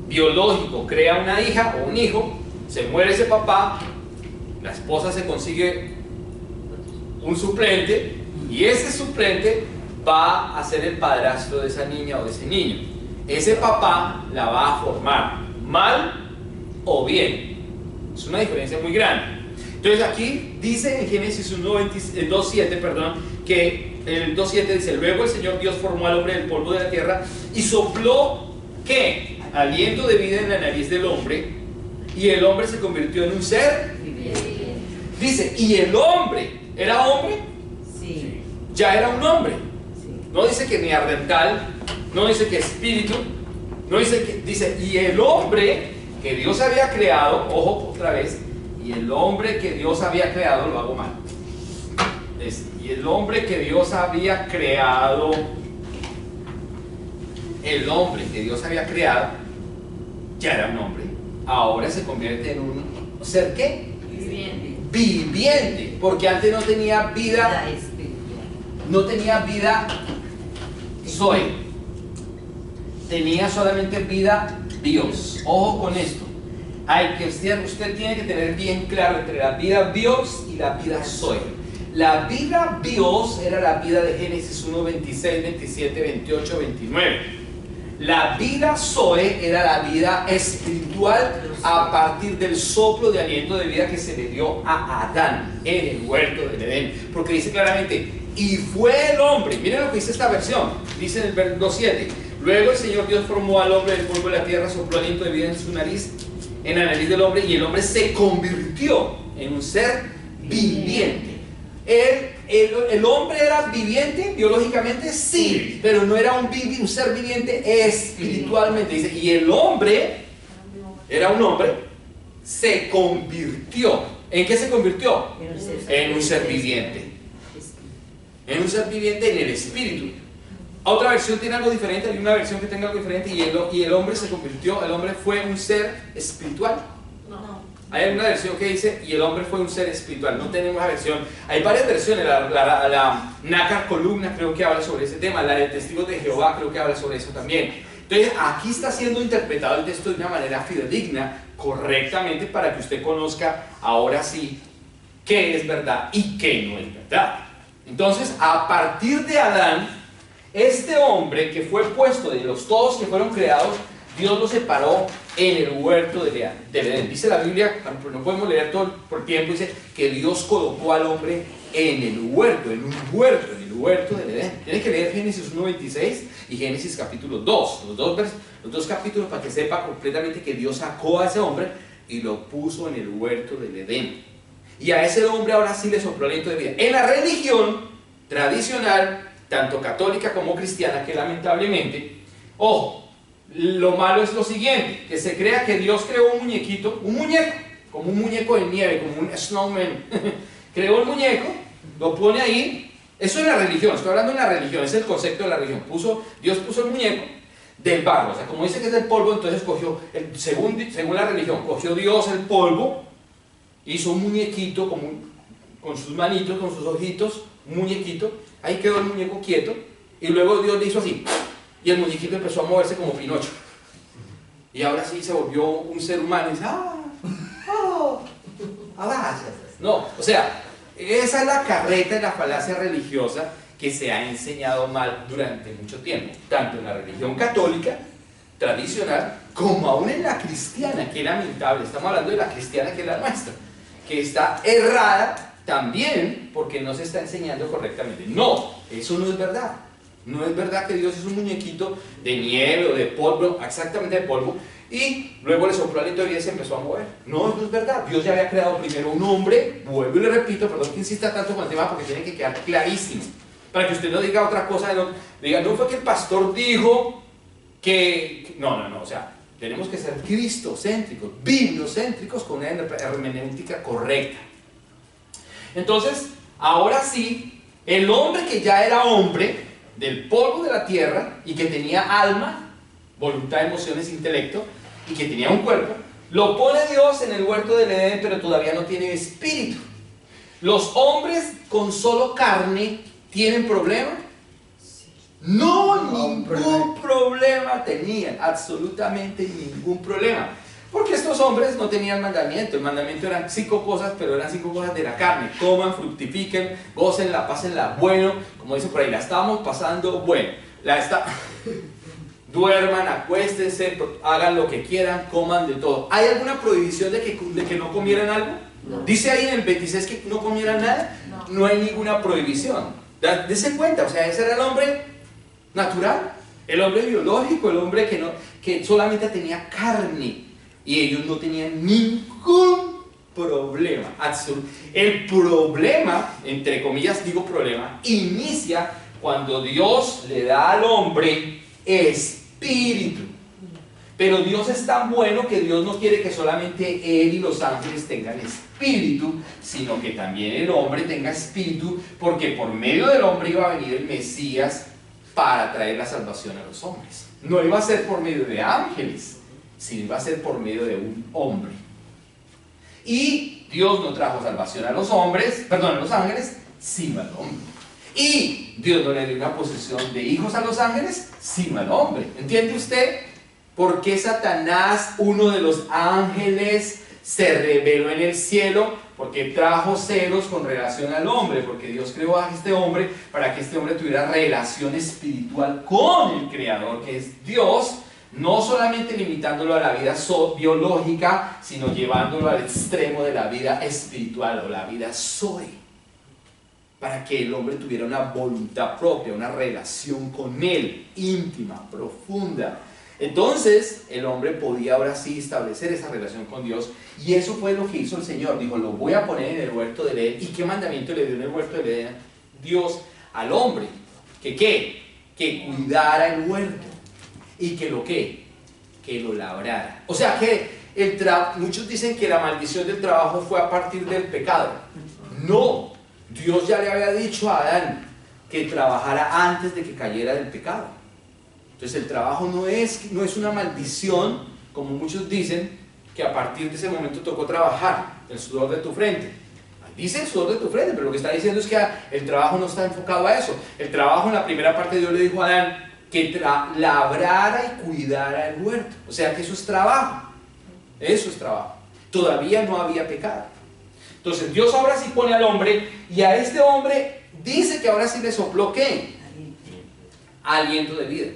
biológico crea una hija o un hijo, se muere ese papá, la esposa se consigue un suplente y ese suplente va a ser el padrastro de esa niña o de ese niño. Ese papá la va a formar, mal o bien. Es una diferencia muy grande. Entonces aquí dice en Génesis 2.7, que el 2.7 dice: luego el Señor Dios formó al hombre del polvo de la tierra y sopló, ¿qué? Aliento de vida en la nariz del hombre, y el hombre se convirtió en un ser. Dice, ¿y el hombre era hombre? Sí. Ya era un hombre. Sí. No dice que ni ardental, no dice que espíritu, no dice que, dice, y el hombre que Dios había creado, ojo otra vez, y el hombre que Dios había creado, lo hago mal. Y el hombre que Dios había creado, el hombre que Dios había creado, ya era un hombre. Ahora se convierte en un ser, ¿qué? Viviente, porque antes no tenía vida, no tenía vida Zoe, tenía solamente vida Dios. Ojo con esto. Usted tiene que tener bien claro entre la vida Dios y la vida Zoe. La vida Dios era la vida de Génesis 1, 26, 27, 28, 29. La vida Zoe era la vida espiritual a partir del soplo de aliento de vida que se le dio a Adán en el huerto del Edén. Porque dice claramente, y fue el hombre. Miren lo que dice esta versión. Dice en el 2.7: luego el Señor Dios formó al hombre del polvo de la tierra, sopló aliento de vida en su nariz, en la nariz del hombre, y el hombre se convirtió en un ser viviente. El hombre era viviente biológicamente, sí, pero no era un ser viviente espiritualmente. Dice, y el hombre era un hombre, se convirtió. ¿En qué se convirtió? En un ser viviente. En un ser viviente en el espíritu. Otra versión tiene algo diferente, hay una versión que tenga algo diferente, y el hombre se convirtió, el hombre fue un ser espiritual. Hay una versión que dice, y el hombre fue un ser espiritual. No tenemos la versión. Hay varias versiones. La Nácar Columna creo que habla sobre ese tema. La de Testigos de Jehová creo que habla sobre eso también. Entonces aquí está siendo interpretado el texto de una manera fidedigna, correctamente, para que usted conozca ahora sí qué es verdad y qué no es verdad. Entonces, a partir de Adán, este hombre que fue puesto de los todos que fueron creados, Dios lo separó en el huerto del Edén. Dice la Biblia, no podemos leer todo por tiempo, dice que Dios colocó al hombre en el huerto, en el huerto del Edén. Tiene que leer Génesis 1:26 y Génesis capítulo 2, los dos capítulos, para que sepa completamente que Dios sacó a ese hombre y lo puso en el huerto del Edén. Y a ese hombre ahora sí le sopló aliento de vida. En la religión tradicional, tanto católica como cristiana, que lamentablemente, ojo, lo malo es lo siguiente, que se crea que Dios creó un muñequito, como un muñeco de nieve, como un snowman. Creó el muñeco, lo pone ahí. Eso es la religión, estoy hablando de la religión, es el concepto de la religión. Dios puso el muñeco del barro, o sea, como dice que es del polvo, entonces cogió, según la religión, cogió Dios el polvo, hizo un muñequito con sus manitos, con sus ojitos, un muñequito, ahí quedó el muñeco quieto, y luego Dios le hizo así. Y el muñequito empezó a moverse como Pinocho. Y ahora sí se volvió un ser humano. Y dice, gracias. No, o sea, Esa es la carreta y la falacia religiosa que se ha enseñado mal durante mucho tiempo, tanto en la religión católica tradicional como aún en la cristiana, que es lamentable. Estamos hablando de la cristiana, que es la nuestra, que está errada también porque no se está enseñando correctamente. No, eso no es verdad. No es verdad que Dios es un muñequito de nieve o de polvo, exactamente de polvo, y luego le sopló aliento de vida y se empezó a mover. No, no es verdad. Dios ya había creado primero un hombre, vuelvo y le repito, perdón que insista tanto con el tema porque tiene que quedar clarísimo, para que usted no diga otra cosa, diga, no fue que el pastor dijo que... No, o sea, tenemos que ser cristocéntricos, bibliocéntricos, con una hermenéutica correcta. Entonces, ahora sí, el hombre que ya era hombre, del polvo de la tierra, y que tenía alma, voluntad, emociones, intelecto, y que tenía un cuerpo, lo pone Dios en el huerto del Edén, pero todavía no tiene espíritu. ¿Los hombres con solo carne tienen problema? No, ningún problema tenían, absolutamente ningún problema. Porque estos hombres no tenían mandamiento. El mandamiento eran 5 cosas, pero eran 5 cosas de la carne. Coman, fructifiquen, gócenla, pásenla bueno. Como dice por ahí, la estamos pasando bueno. Duerman, acuéstense, hagan lo que quieran, coman de todo. ¿Hay alguna prohibición de que no comieran algo? No. Dice ahí en el 26 que no comieran nada. No hay ninguna prohibición. Dese cuenta, o sea, ese era el hombre natural, el hombre biológico, el hombre que solamente tenía carne. Y ellos no tenían ningún problema, absoluto. El problema, entre comillas digo problema, inicia cuando Dios le da al hombre espíritu. Pero Dios es tan bueno que Dios no quiere que solamente Él y los ángeles tengan espíritu, sino que también el hombre tenga espíritu, porque por medio del hombre iba a venir el Mesías para traer la salvación a los hombres. No iba a ser por medio de ángeles, sino iba a ser por medio de un hombre. Y Dios no trajo salvación a los hombres, perdón, a los ángeles, sino al hombre. Y Dios no le dio una posesión de hijos a los ángeles, sino al hombre. ¿Entiende usted por qué Satanás, uno de los ángeles, se rebeló en el cielo? Porque trajo celos con relación al hombre, porque Dios creó a este hombre para que este hombre tuviera relación espiritual con el Creador, que es Dios. No solamente limitándolo a la vida biológica, sino llevándolo al extremo de la vida espiritual o la vida zoe, para que el hombre tuviera una voluntad propia, una relación con él, íntima, profunda. Entonces el hombre podía ahora sí establecer esa relación con Dios, y eso fue lo que hizo el Señor. Dijo, lo voy a poner en el huerto del Edén. ¿Y qué mandamiento le dio en el huerto del Edén Dios al hombre? ¿Que qué? Que cuidara el huerto. ¿Y que lo qué? Que lo labrara. O sea que muchos dicen que la maldición del trabajo fue a partir del pecado. No, Dios ya le había dicho a Adán que trabajara antes de que cayera del pecado. Entonces el trabajo no es una maldición, como muchos dicen, que a partir de ese momento tocó trabajar, el sudor de tu frente. Dice el sudor de tu frente, pero lo que está diciendo es que el trabajo no está enfocado a eso. El trabajo, en la primera parte, Dios le dijo a Adán que labrara y cuidara el huerto. O sea que eso es trabajo. Eso es trabajo. Todavía no había pecado. Entonces Dios ahora sí pone al hombre, y a este hombre dice que ahora sí le sopló ¿qué? Aliento de vida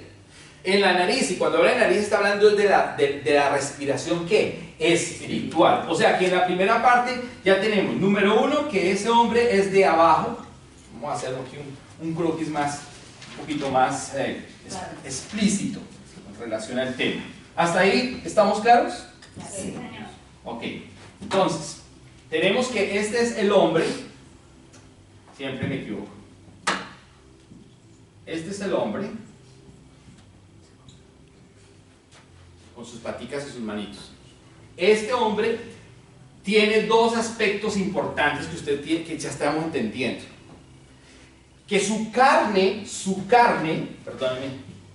en la nariz. Y cuando habla de nariz está hablando de la respiración ¿qué? Espiritual. O sea que en la primera parte ya tenemos, número 1, que ese hombre es de abajo. Vamos a hacer aquí un croquis más, un poquito más explícito en relación al tema. ¿Hasta ahí estamos claros? Sí. Ok, entonces tenemos que este es el hombre. Siempre me equivoco. Este es el hombre con sus paticas y sus manitos. Este hombre tiene 2 aspectos importantes que usted tiene, que ya estamos entendiendo. Que su carne, perdónenme,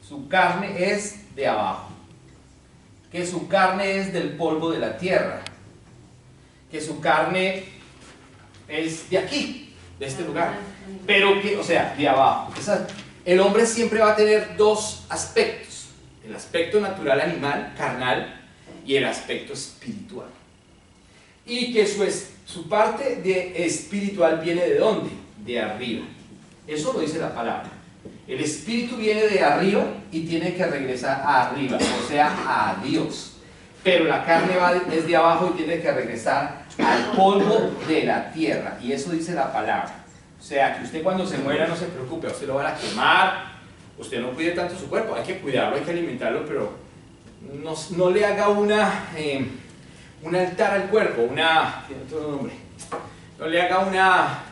su carne es de abajo. Que su carne es del polvo de la tierra. Que su carne es de aquí, de este lugar. Pero que, o sea, de abajo. El hombre siempre va a tener 2 aspectos. El aspecto natural, animal, carnal, y el aspecto espiritual. y que su parte de espiritual viene ¿de dónde? De arriba. Eso lo dice la palabra. El espíritu viene de arriba y tiene que regresar a arriba, o sea, a Dios. Pero la carne es de abajo y tiene que regresar al polvo de la tierra. Y eso dice la palabra. O sea, que usted cuando se muera no se preocupe, a usted lo van a quemar, usted no cuide tanto su cuerpo, hay que cuidarlo, hay que alimentarlo, pero no le haga un altar al cuerpo, tiene otro nombre, no le haga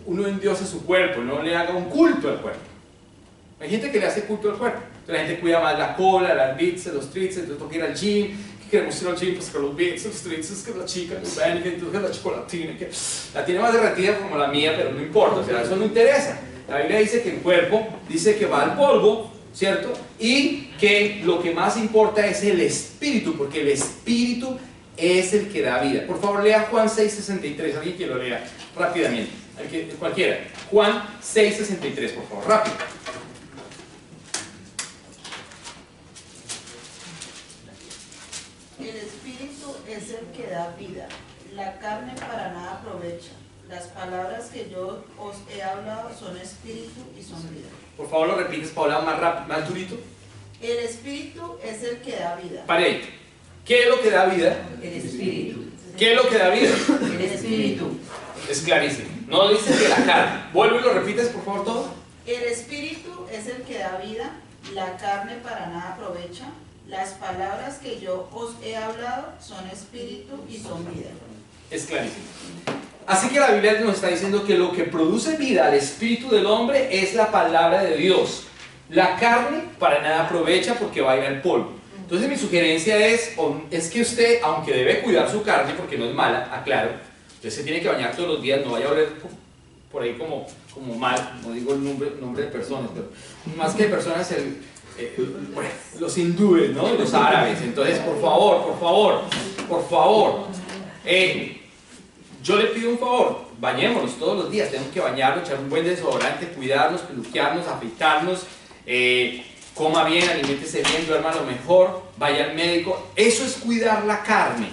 uno endiosa su cuerpo, no le haga un culto al cuerpo. Hay gente que le hace culto al cuerpo, entonces la gente cuida más la cola, las bíceps, los tríceps, entonces toca ir al gym, que queremos ir al gym, pues que los bíceps, los tríceps, que la chica, los ven, que entonces la chocolatina, que la tiene más derretida como la mía, pero no importa, o sea, eso no interesa. La Biblia dice que el cuerpo, dice que va al polvo, ¿cierto? Y que lo que más importa es el espíritu, porque el espíritu es el que da vida. Por favor, lea Juan 6:63, alguien que lo lea rápidamente, cualquiera. Juan 6:63, por favor, rápido. El espíritu es el que da vida, la carne para nada aprovecha. Las palabras que yo os he hablado son espíritu y son vida. Por favor, lo repites, Paola, más rápido, más durito. El espíritu es el que da vida. Pare ahí. ¿Qué es lo que da vida? El espíritu. ¿Qué es lo que da vida? El espíritu. Es clarísimo. No dice que la carne. Vuelve y lo repites, por favor, todo. El espíritu es el que da vida, la carne para nada aprovecha. Las palabras que yo os he hablado son espíritu y son vida. Es clarísimo. Así que la Biblia nos está diciendo que lo que produce vida al espíritu del hombre es la palabra de Dios. La carne para nada aprovecha porque va a ir al polvo. Entonces mi sugerencia es que usted, aunque debe cuidar su carne porque no es mala, aclaro, usted se tiene que bañar todos los días, no vaya a oler por ahí como mal, no digo el nombre de personas, pero más que de personas, bueno, los hindúes, ¿no? Los árabes. Entonces, por favor, yo le pido un favor, bañémonos todos los días, tenemos que bañarnos, echar un buen desodorante, cuidarnos, peluquearnos, afeitarnos, coma bien, aliméntese bien, duerma lo mejor, vaya al médico. Eso es cuidar la carne.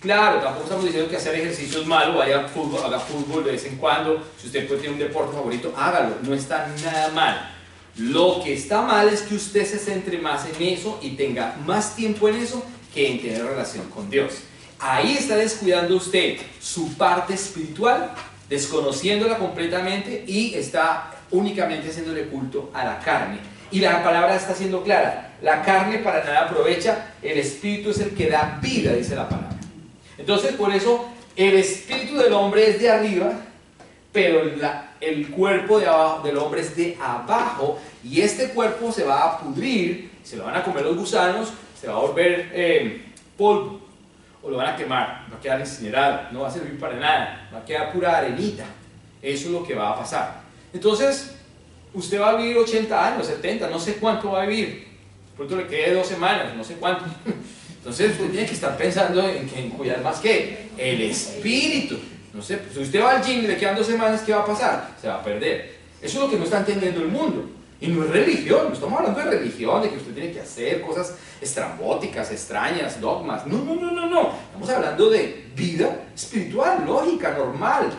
Claro, tampoco estamos diciendo que hacer ejercicio es malo, vaya al fútbol, haga fútbol de vez en cuando, si usted tiene un deporte favorito, hágalo, no está nada mal. Lo que está mal es que usted se centre más en eso y tenga más tiempo en eso que en tener relación con Dios. Ahí está descuidando usted su parte espiritual, desconociéndola completamente y está únicamente haciéndole culto a la carne. Y la palabra está siendo clara, la carne para nada aprovecha, el espíritu es el que da vida, dice la palabra. Entonces por eso el espíritu del hombre es de arriba, pero el cuerpo del hombre es de abajo, y este cuerpo se va a pudrir, se lo van a comer los gusanos, se va a volver polvo, o lo van a quemar, va a quedar incinerado, no va a servir para nada, va a quedar pura arenita. Eso es lo que va a pasar. Entonces, usted va a vivir 80 años, 70, no sé cuánto va a vivir, pronto le quede 2 semanas, no sé cuánto. Entonces usted tiene que estar pensando en cuidar más que el espíritu. No sé, si usted va al gym y le quedan 2 semanas, ¿qué va a pasar? Se va a perder. Eso es lo que no está entendiendo el mundo. Y no es religión, no estamos hablando de religión, de que usted tiene que hacer cosas estrambóticas, extrañas, dogmas. No. Estamos hablando de vida espiritual, lógica, normal,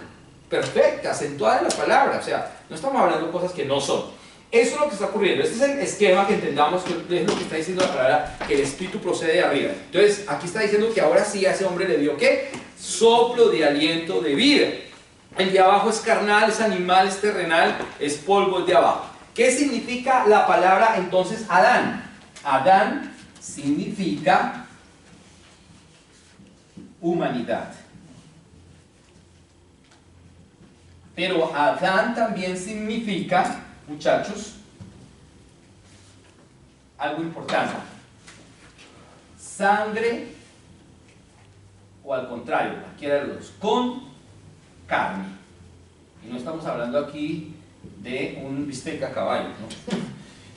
perfecta, acentuada en la palabra. O sea, no estamos hablando de cosas que no son. Eso es lo que está ocurriendo. Este es el esquema que entendamos, que es lo que está diciendo la palabra, que el espíritu procede de arriba. Entonces, aquí está diciendo que ahora sí a ese hombre le dio, ¿qué? Soplo de aliento de vida. El de abajo es carnal, es animal, es terrenal, es polvo, es de abajo. ¿Qué significa la palabra entonces Adán? Adán significa humanidad. Pero Adán también significa, muchachos, algo importante. Sangre, o al contrario, cualquiera de los dos, con carne. Y no estamos hablando aquí de un bistec a caballo, ¿no?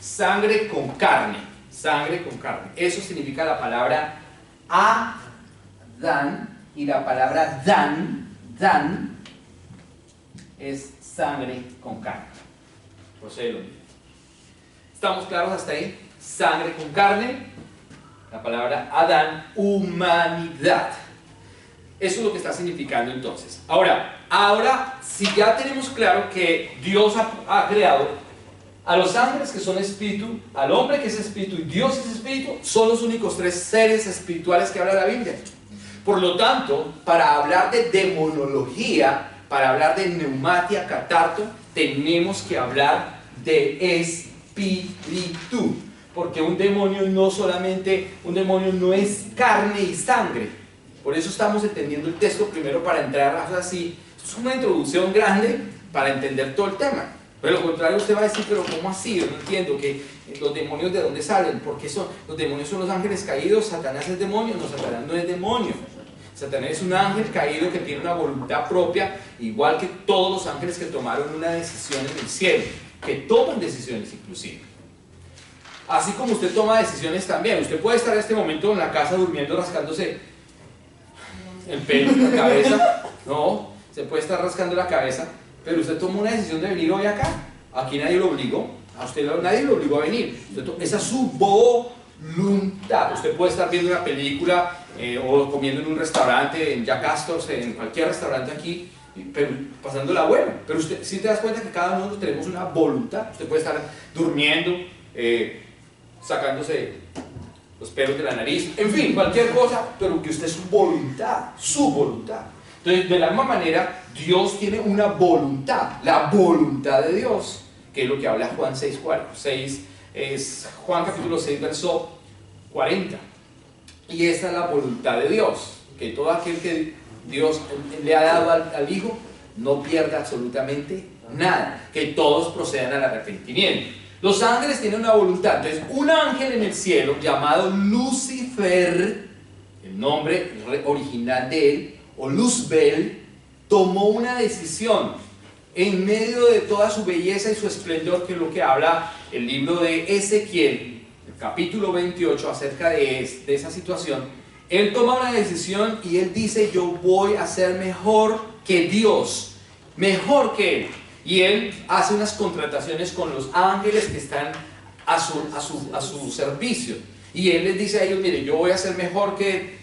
Sangre con carne, sangre con carne. Eso significa la palabra Adán, y la palabra Dan es sangre con carne. Procede lo mismo. ¿Estamos claros hasta ahí? Sangre con carne, la palabra Adán, humanidad. Eso es lo que está significando entonces. Ahora, si ya tenemos claro que Dios ha creado a los ángeles que son espíritu, al hombre que es espíritu y Dios es espíritu, son los únicos tres seres espirituales que habla la Biblia. Por lo tanto, para hablar de demonología, para hablar de neumatia catarto, tenemos que hablar de espíritu. Porque un demonio no es carne y sangre. Por eso estamos entendiendo el texto primero para entrar así. Es una introducción grande para entender todo el tema. Pero lo contrario, usted va a decir, pero ¿cómo así? Yo no entiendo que los demonios de dónde salen. ¿Por qué los demonios son los ángeles caídos? ¿Satanás es demonio? No, Satanás no es demonio. Satanás es un ángel caído que tiene una voluntad propia, igual que todos los ángeles que tomaron una decisión en el cielo, que toman decisiones inclusive. Así como usted toma decisiones también. Usted puede estar en este momento en la casa durmiendo, rascándose el pelo en la cabeza. No, se puede estar rascando la cabeza, pero usted tomó una decisión de venir hoy acá. Aquí nadie lo obligó. A usted nadie lo obligó a venir. Esa es su voluntad. Usted puede estar viendo una película o comiendo en un restaurante, en Jack Astor's, en cualquier restaurante aquí, pero pasándola bueno. Pero usted, si te das cuenta que cada uno de nosotros tenemos una voluntad. Usted puede estar durmiendo, sacándose los pelos de la nariz, en fin, cualquier cosa, pero que usted es su voluntad, su voluntad. Entonces, de la misma manera, Dios tiene una voluntad, la voluntad de Dios, que es lo que habla Juan 6, es Juan capítulo 6, verso 40. Y esa es la voluntad de Dios, que todo aquel que Dios le ha dado al Hijo no pierda absolutamente nada, que todos procedan al arrepentimiento. Los ángeles tienen una voluntad. Entonces, un ángel en el cielo llamado Lucifer, el nombre original de él, o Luzbel, tomó una decisión en medio de toda su belleza y su esplendor, que es lo que habla el libro de Ezequiel, el capítulo 28, acerca de esa situación. Él toma una decisión y él dice: yo voy a ser mejor que Dios, mejor que él. Y él hace unas contrataciones con los ángeles que están a su servicio. Y él les dice a ellos: mire, yo voy a ser mejor que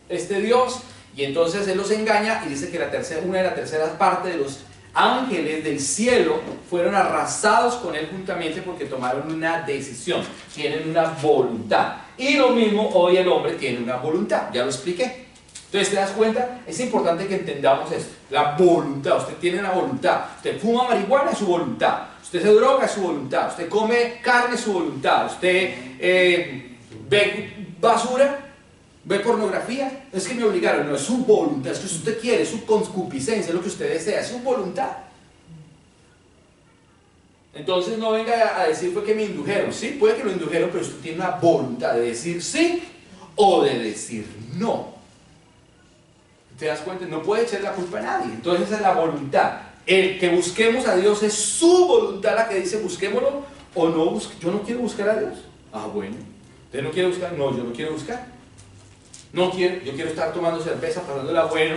este Dios. Y entonces él los engaña y dice que una de las terceras partes de los ángeles del cielo fueron arrasados con él juntamente porque tomaron una decisión, tienen una voluntad. Y lo mismo hoy el hombre tiene una voluntad, ya lo expliqué. Entonces, ¿te das cuenta? Es importante que entendamos esto, la voluntad. Usted tiene una voluntad. Usted fuma marihuana, es su voluntad. Usted se droga, es su voluntad. Usted come carne, es su voluntad. Usted ve basura, ve pornografía. Es que me obligaron. No, es su voluntad. Es que usted quiere, es su concupiscencia, es lo que usted desea, es su voluntad. Entonces no venga a decir: fue que me indujeron. Sí, puede que lo indujeron, pero usted tiene una voluntad de decir sí o de decir no. ¿Te das cuenta? No puede echar la culpa a nadie. Entonces esa es la voluntad. El que busquemos a Dios es su voluntad la que dice: busquémoslo o no. Yo no quiero buscar a Dios. Ah, bueno. ¿Usted no quiere buscar? No, yo no quiero buscar. No quiero. Yo quiero estar tomando cerveza, pasándola bueno.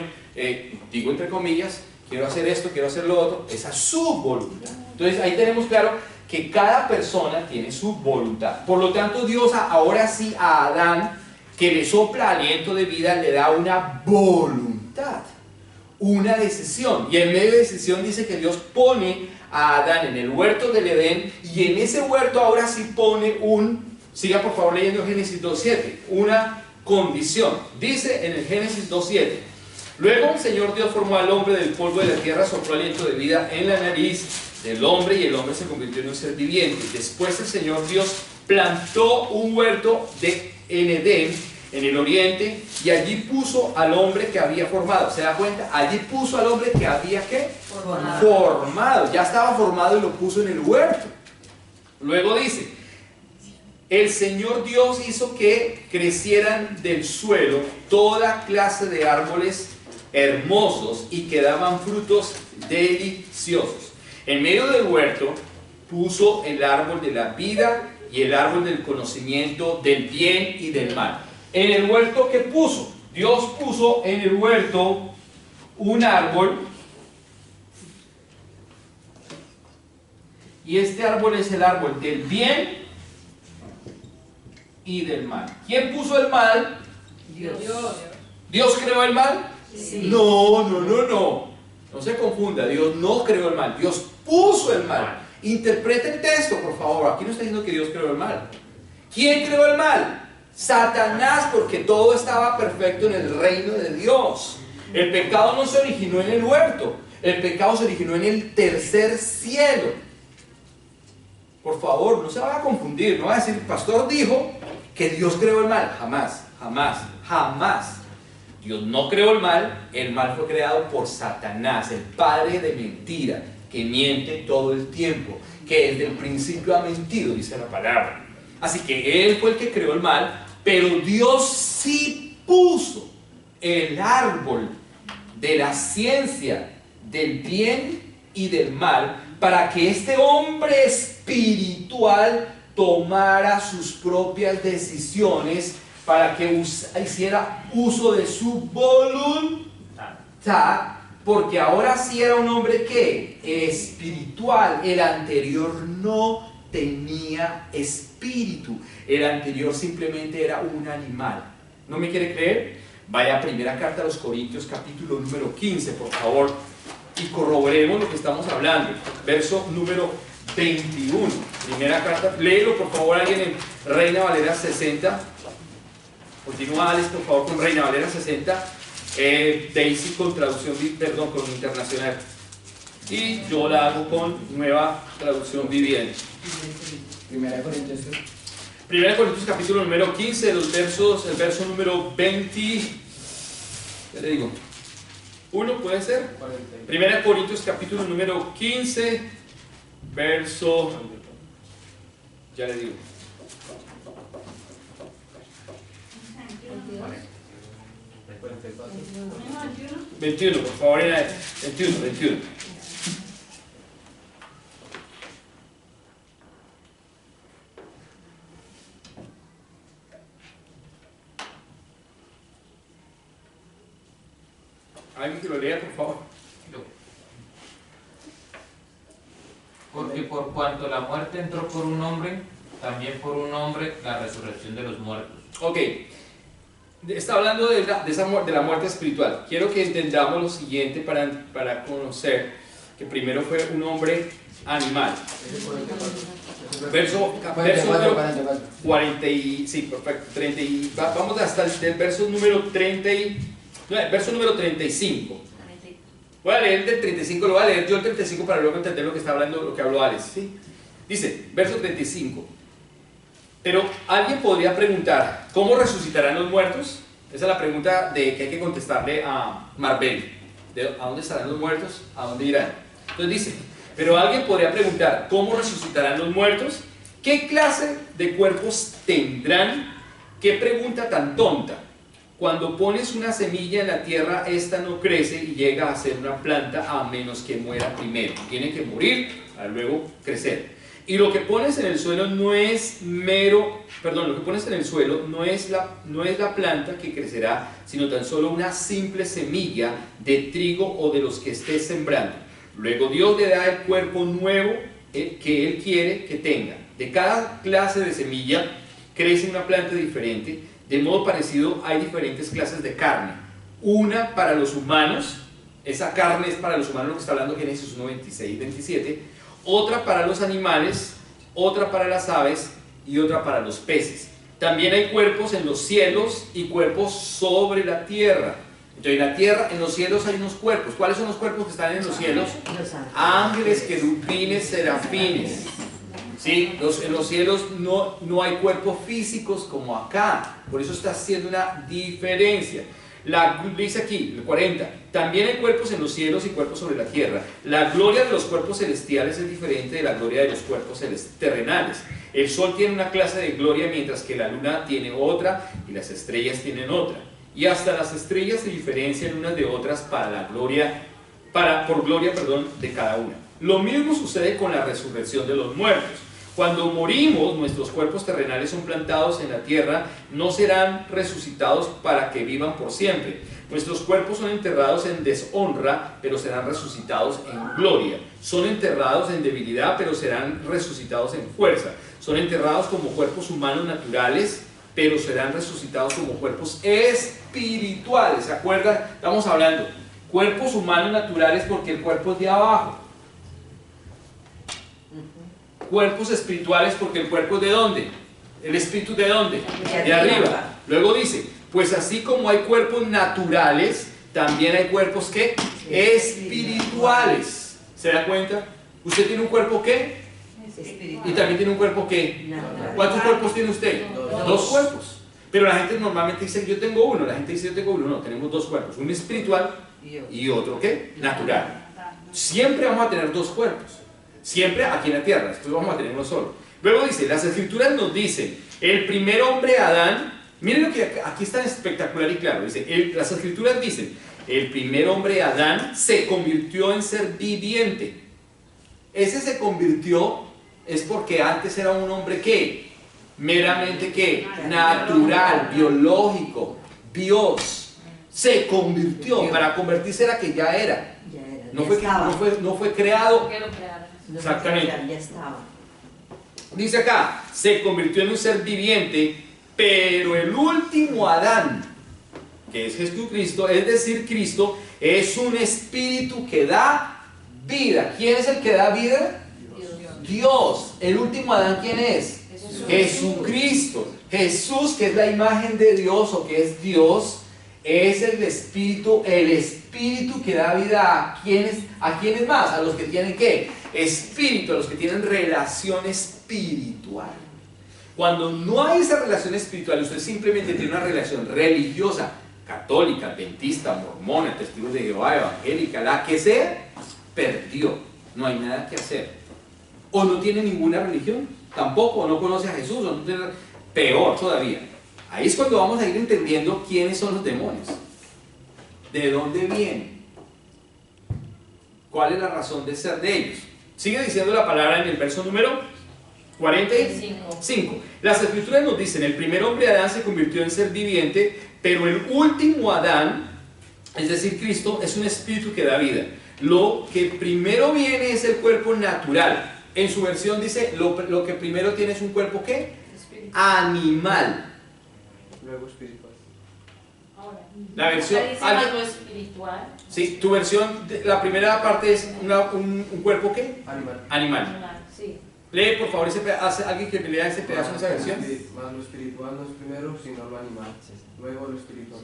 Digo entre comillas, quiero hacer esto, quiero hacer lo otro. Esa es su voluntad. Entonces ahí tenemos claro que cada persona tiene su voluntad. Por lo tanto, Dios ahora sí a Adán, que le sopla aliento de vida, le da una voluntad, una decisión. Y en medio de decisión dice que Dios pone a Adán en el huerto del Edén, y en ese huerto ahora sí pone siga por favor leyendo Génesis 2.7, una condición. Dice en el Génesis 2.7: luego el Señor Dios formó al hombre del polvo de la tierra, sopló aliento de vida en la nariz del hombre, y el hombre se convirtió en un ser viviente. Después el Señor Dios plantó un huerto en Edén, en el oriente, y allí puso al hombre que había formado. ¿Se da cuenta? Allí puso al hombre que había ¿qué? Formado. Ya estaba formado y lo puso en el huerto. Luego dice: el Señor Dios hizo que crecieran del suelo toda clase de árboles hermosos y que daban frutos deliciosos. En medio del huerto puso el árbol de la vida y el árbol del conocimiento del bien y del mal. En el huerto, ¿qué puso? Dios puso en el huerto un árbol, y este árbol es el árbol del bien y del mal. ¿Quién puso el mal? Dios. ¿Dios creó el mal? Sí. No se confunda, Dios no creó el mal, Dios puso el mal. Interprete el texto, por favor. Aquí no está diciendo que Dios creó el mal. ¿Quién creó el mal? Satanás, porque todo estaba perfecto en el reino de Dios. El pecado no se originó en el huerto, el pecado se originó en el tercer cielo. Por favor, no se van a confundir, no va a decir, el pastor dijo que Dios creó el mal. Jamás, jamás, jamás. Dios no creó el mal fue creado por Satanás, el padre de mentira, que miente todo el tiempo, que desde el principio ha mentido, dice la palabra. Así que él fue el que creó el mal, pero Dios sí puso el árbol de la ciencia del bien y del mal para que este hombre espiritual tomara sus propias decisiones, para que hiciera uso de su voluntad, porque ahora sí era un hombre que espiritual. El anterior no tenía espíritu, el anterior simplemente era un animal. ¿No me quiere creer? Vaya a primera carta a los Corintios, capítulo número 15, por favor, y corroboremos lo que estamos hablando. Verso número 21. Primera carta, léelo por favor alguien en Reina Valera 60. Continúa Alex, por favor, con Reina Valera 60. Daisy con traducción, perdón, con internacional. Y yo la hago con nueva traducción viviente. Primera Corintios. Primera Corintios capítulo número 15, el verso número 20. ¿Qué le digo? ¿1 puede ser? Primera Corintios capítulo número 15, verso. Ya le digo. 21, por favor, 21. ¿Alguien que lo lea, por favor? Porque por cuanto la muerte entró por un hombre, también por un hombre la resurrección de los muertos. Ok, está hablando de la muerte espiritual. Quiero que entendamos lo siguiente para conocer que primero fue un hombre animal. Verso 40 y, sí, perfecto, 30 y, vamos hasta el verso número 30 y, no, el verso número 35. Voy a leer del 35, lo voy a leer yo el 35 para luego entender lo que está hablando, lo que habló Alex, ¿sí? Dice, verso 35. Pero alguien podría preguntar, ¿cómo resucitarán los muertos? Esa es la pregunta que hay que contestarle a Marbel. ¿A dónde estarán los muertos? ¿A dónde irán? Entonces dice, pero alguien podría preguntar, ¿cómo resucitarán los muertos? ¿Qué clase de cuerpos tendrán? ¿Qué pregunta tan tonta? Cuando pones una semilla en la tierra, esta no crece y llega a ser una planta a menos que muera primero. Tiene que morir para luego crecer. Y lo que pones en el suelo no es lo que pones en el suelo no es la planta que crecerá, sino tan solo una simple semilla de trigo o de los que estés sembrando. Luego Dios le da el cuerpo nuevo que Él quiere que tenga. De cada clase de semilla crece una planta diferente. De modo parecido hay diferentes clases de carne. Una para los humanos, esa carne es para los humanos, lo que está hablando Génesis 1, 26 y 27. Otra para los animales, otra para las aves y otra para los peces. También hay cuerpos en los cielos y cuerpos sobre la tierra. Entonces en los cielos hay unos cuerpos. ¿Cuáles son los cuerpos que están en los cielos? Ángeles, querubines, serafines. ¿Sí? En los cielos no hay cuerpos físicos como acá. Por eso está haciendo una diferencia. Dice aquí, el 40, también hay cuerpos en los cielos y cuerpos sobre la tierra. La gloria de los cuerpos celestiales es diferente de la gloria de los cuerpos terrenales. El sol tiene una clase de gloria, mientras que la luna tiene otra y las estrellas tienen otra. Y hasta las estrellas se diferencian unas de otras por gloria de cada una. Lo mismo sucede con la resurrección de los muertos. Cuando morimos, nuestros cuerpos terrenales son plantados en la tierra, no serán resucitados para que vivan por siempre. Nuestros cuerpos son enterrados en deshonra, pero serán resucitados en gloria. Son enterrados en debilidad, pero serán resucitados en fuerza. Son enterrados como cuerpos humanos naturales, pero serán resucitados como cuerpos espirituales. ¿Se acuerdan? Estamos hablando cuerpos humanos naturales porque el cuerpo es de abajo. Cuerpos espirituales porque el cuerpo es de ¿dónde? ¿El espíritu de dónde? De arriba. Luego dice, pues así como hay cuerpos naturales, también hay cuerpos ¿qué? Espirituales. ¿Se da cuenta? ¿Usted tiene un cuerpo qué? Y también tiene un cuerpo ¿qué? ¿Cuántos cuerpos tiene usted? Dos cuerpos. Pero la gente normalmente dice yo tengo uno, la gente dice yo tengo uno. No, tenemos dos cuerpos, uno espiritual y otro ¿qué? Natural. Siempre vamos a tener dos cuerpos. Siempre aquí en la tierra, después vamos a tener uno solo. Luego dice, las escrituras nos dicen, el primer hombre Adán, miren lo que aquí es tan espectacular y claro, dice, las escrituras dicen, el primer hombre Adán se convirtió en ser viviente. Ese se convirtió es porque antes era un hombre ¿qué? Meramente ¿qué? Natural, biológico, Dios. Se convirtió, para convertirse era que ya era. No fue creado. ¿Por qué lo crearon? Exactamente. Ya estaba. Dice acá, se convirtió en un ser viviente, pero el último Adán, que es Jesucristo, es decir, Cristo, es un espíritu que da vida. ¿Quién es el que da vida? Dios. El último Adán, ¿quién es? Jesucristo. Jesús, que es la imagen de Dios o que es Dios, es el espíritu que da vida a quienes más, a los que tienen ¿qué? Espíritu, a los que tienen relación espiritual. Cuando no hay esa relación espiritual, usted simplemente tiene una relación religiosa, católica, adventista, mormona, testigos de Jehová, evangélica, la que sea, perdió. No hay nada que hacer. O no tiene ninguna religión, tampoco, o no conoce a Jesús, o no tiene, peor todavía. Ahí es cuando vamos a ir entendiendo quiénes son los demonios, de dónde vienen, cuál es la razón de ser de ellos. Sigue diciendo la palabra en el verso número 45. Las escrituras nos dicen, el primer hombre Adán se convirtió en ser viviente, pero el último Adán, es decir, Cristo, es un espíritu que da vida. Lo que primero viene es el cuerpo natural. En su versión dice, lo que primero tiene es un cuerpo ¿qué? Animal. Luego espiritual. La versión algo espiritual. Sí, tu versión, la primera parte es un cuerpo ¿qué? Animal. Sí. Lee por favor ese pedazo, alguien que me lea ese pedazo de esa versión. Más lo espiritual no es primero, sino lo animal. Luego lo espiritual.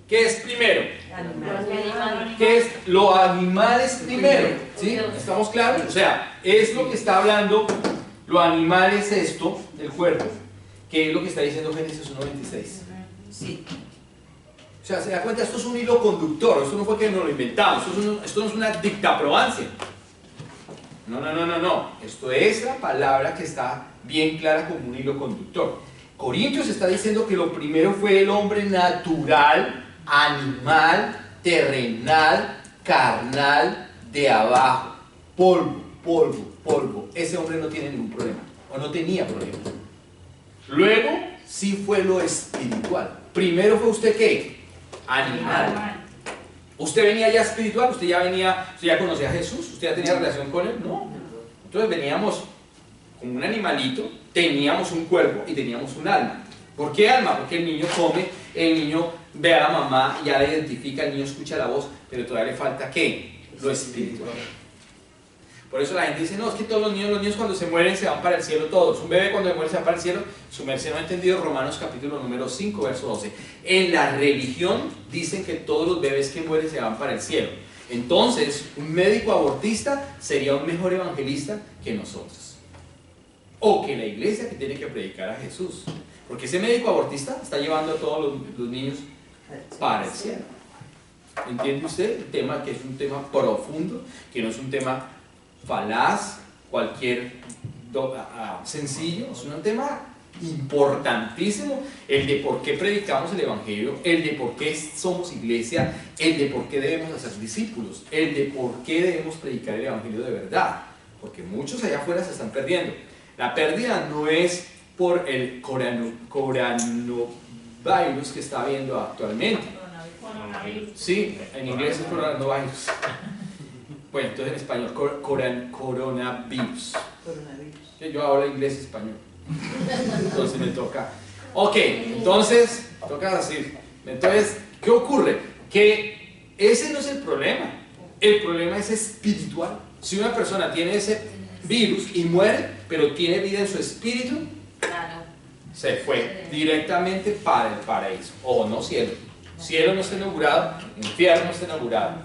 ¿Qué es primero? Animal. ¿Qué es? Lo animal es primero. ¿Sí? ¿Estamos claros? O sea, es lo que está hablando, lo animal es esto, el cuerpo, que es lo que está diciendo Génesis 1:26. Sí. O sea, se da cuenta, esto es un hilo conductor, esto no fue que nos lo inventamos, esto no es una dictaprobancia. No. Esto es la palabra que está bien clara como un hilo conductor. Corintios está diciendo que lo primero fue el hombre natural, animal, terrenal, carnal, de abajo. Polvo. Ese hombre no tiene ningún problema, o no tenía problema. Luego sí fue lo espiritual. Primero fue usted ¿qué? Animal. ¿Usted venía ya espiritual? ¿Usted ya conocía a Jesús? ¿Usted ya tenía relación con él? No. Entonces veníamos como un animalito, teníamos un cuerpo y teníamos un alma. ¿Por qué alma? Porque el niño come, el niño ve a la mamá, ya la identifica, el niño escucha la voz, pero todavía le falta ¿qué? Lo espiritual. Por eso la gente dice, no, es que todos los niños cuando se mueren se van para el cielo todos. Un bebé cuando se muere se va para el cielo. Su merced no ha entendido Romanos capítulo número 5, verso 12. En la religión dicen que todos los bebés que mueren se van para el cielo. Entonces, un médico abortista sería un mejor evangelista que nosotros. O que la iglesia que tiene que predicar a Jesús. Porque ese médico abortista está llevando a todos los niños para el cielo. ¿Entiende usted? El tema que es un tema profundo, que no es un tema falaz, sencillo, es un tema importantísimo, el de por qué predicamos el evangelio, el de por qué somos iglesia, el de por qué debemos hacer discípulos, el de por qué debemos predicar el evangelio de verdad, porque muchos allá afuera se están perdiendo. La pérdida no es por el coronavirus que está habiendo actualmente. Sí, en inglés es coronavirus. Bueno, entonces en español, coronavirus. Yo hablo inglés y español. Entonces me toca. Ok, entonces, toca decir, entonces, ¿qué ocurre? Que ese no es el problema es espiritual. Si una persona tiene ese virus y muere, pero tiene vida en su espíritu, Claro. se fue directamente para el paraíso, o no cielo. Cielo no está inaugurado, infierno no está inaugurado.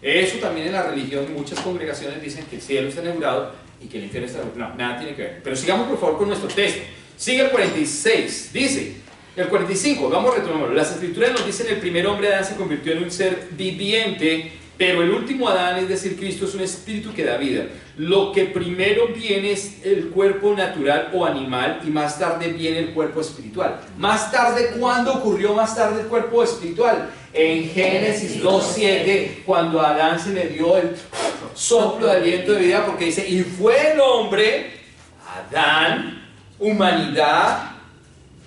Eso también en la religión, muchas congregaciones dicen que el cielo está inaugurado y que el infierno está inaugurado. No, nada tiene que ver. Pero sigamos por favor con nuestro texto. Sigue el 46, dice, el 45, vamos a retomarlo. Las escrituras nos dicen: el primer hombre Adán se convirtió en un ser viviente, pero el último Adán, es decir, Cristo, es un espíritu que da vida. Lo que primero viene es el cuerpo natural o animal, y más tarde viene el cuerpo espiritual. Más tarde, ¿cuándo ocurrió más tarde el cuerpo espiritual? En Génesis 2:7, cuando a Adán se le dio el soplo de aliento de vida, porque dice: y fue el hombre, Adán, humanidad,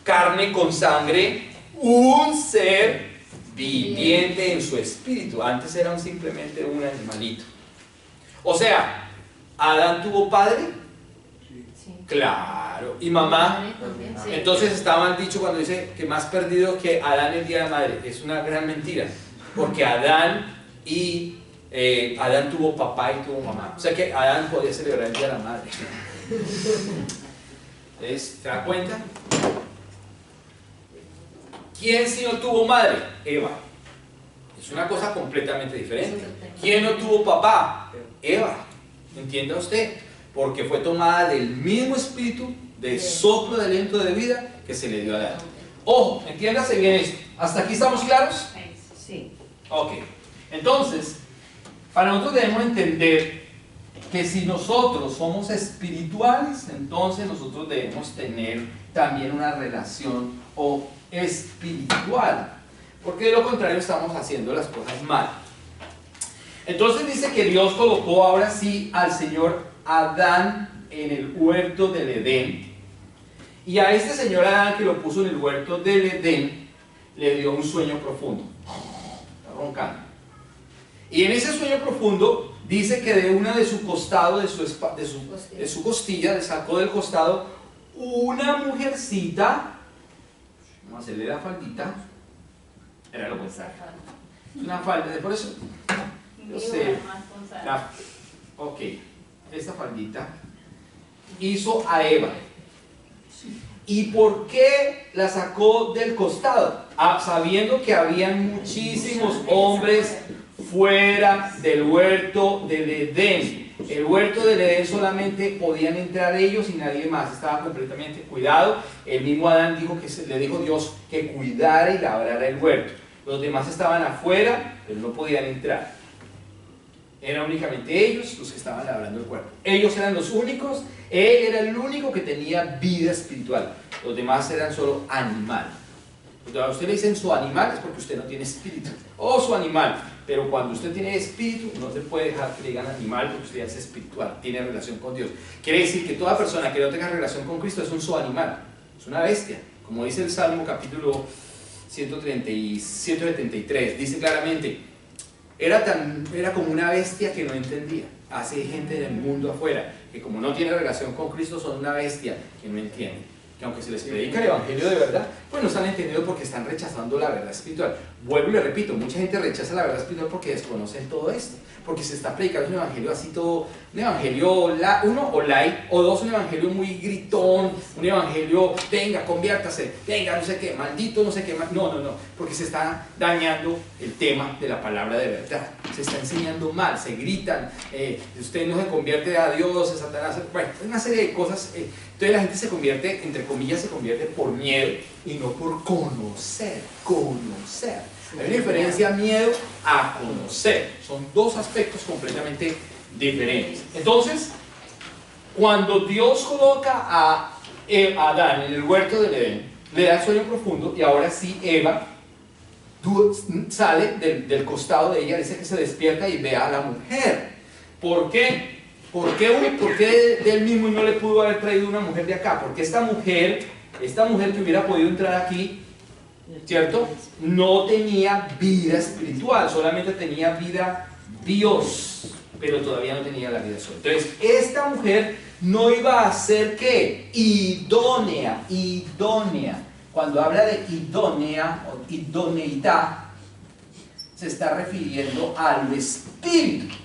carne con sangre, un ser viviente en su espíritu. Antes era simplemente un animalito. O sea, ¿Adán tuvo padre? Sí. Claro. ¿Y mamá? Sí. Entonces está mal dicho cuando dice que más perdido que Adán el día de la madre. Es una gran mentira, porque Adán tuvo papá y tuvo mamá. O sea que Adán podía celebrar el día de la madre. ¿Se da cuenta? ¿Quién sí no tuvo madre? Eva. Es una cosa completamente diferente. ¿Quién no tuvo papá? Eva. ¿Entienda usted? Porque fue tomada del mismo espíritu, del soplo de aliento de vida que se le dio a Adán. Ojo, entiéndase bien esto. ¿Hasta aquí estamos claros? Sí. Ok. Entonces, para nosotros debemos entender que si nosotros somos espirituales, entonces nosotros debemos tener también una relación espiritual, porque de lo contrario estamos haciendo las cosas mal. Entonces dice que Dios colocó ahora sí al señor Adán en el huerto del Edén, y a este señor Adán, que lo puso en el huerto del Edén, le dio un sueño profundo. Está roncando. Y en ese sueño profundo dice que de una de su costado, de su costilla, le sacó del costado una mujercita. Vamos a hacerle la faldita. Era lo contrario. Una falda, por eso. Yo sé. Ok, esta faldita hizo a Eva. ¿Y por qué la sacó del costado? Sabiendo que habían muchísimos hombres fuera del huerto del Edén. El huerto del Edén solamente podían entrar ellos y nadie más. Estaba completamente cuidado. El mismo Adán dijo le dijo Dios que cuidara y labrara el huerto. Los demás estaban afuera, pero no podían entrar. Eran únicamente ellos los que estaban labrando el huerto. Ellos eran los únicos. Él era el único que tenía vida espiritual. Los demás eran solo animal. Cuando a usted le dicen su animal, es porque usted no tiene espíritu. O su animal. Pero cuando usted tiene espíritu, no se puede dejar que le digan animal, porque usted ya es espiritual, tiene relación con Dios. Quiere decir que toda persona que no tenga relación con Cristo es un zoanimal, es una bestia. Como dice el Salmo capítulo 173, dice claramente: era como una bestia que no entendía. Hace gente del mundo afuera que, como no tiene relación con Cristo, son una bestia que no entiende. Que aunque se les predica el evangelio de verdad, pues no están entendiendo, porque están rechazando la verdad espiritual. Vuelvo y le repito, mucha gente rechaza la verdad espiritual porque desconocen todo esto, porque se está predicando un evangelio así todo, un evangelio, uno, o light, o dos, un evangelio muy gritón, un evangelio, venga, conviértase, venga, no sé qué, maldito, no sé qué, no, porque se está dañando el tema de la palabra de verdad, se está enseñando mal, se gritan, usted no se convierte a Dios, a Satanás, bueno, una serie de cosas. Entonces la gente se convierte, entre comillas, se convierte por miedo y no por conocer. Hay una diferencia: miedo a conocer. Son dos aspectos completamente diferentes. Entonces, cuando Dios coloca a Adán en el huerto del Edén, le da el sueño profundo, y ahora sí Eva sale del costado de ella, dice que se despierta y ve a la mujer. ¿Por qué? ¿Por qué de él mismo no le pudo haber traído una mujer de acá? Porque esta mujer que hubiera podido entrar aquí, ¿cierto?, no tenía vida espiritual, solamente tenía vida Dios, pero todavía no tenía la vida sola. Entonces, esta mujer no iba a ser, ¿qué? Idónea. cuando habla de idónea o idoneidad, se está refiriendo al espíritu.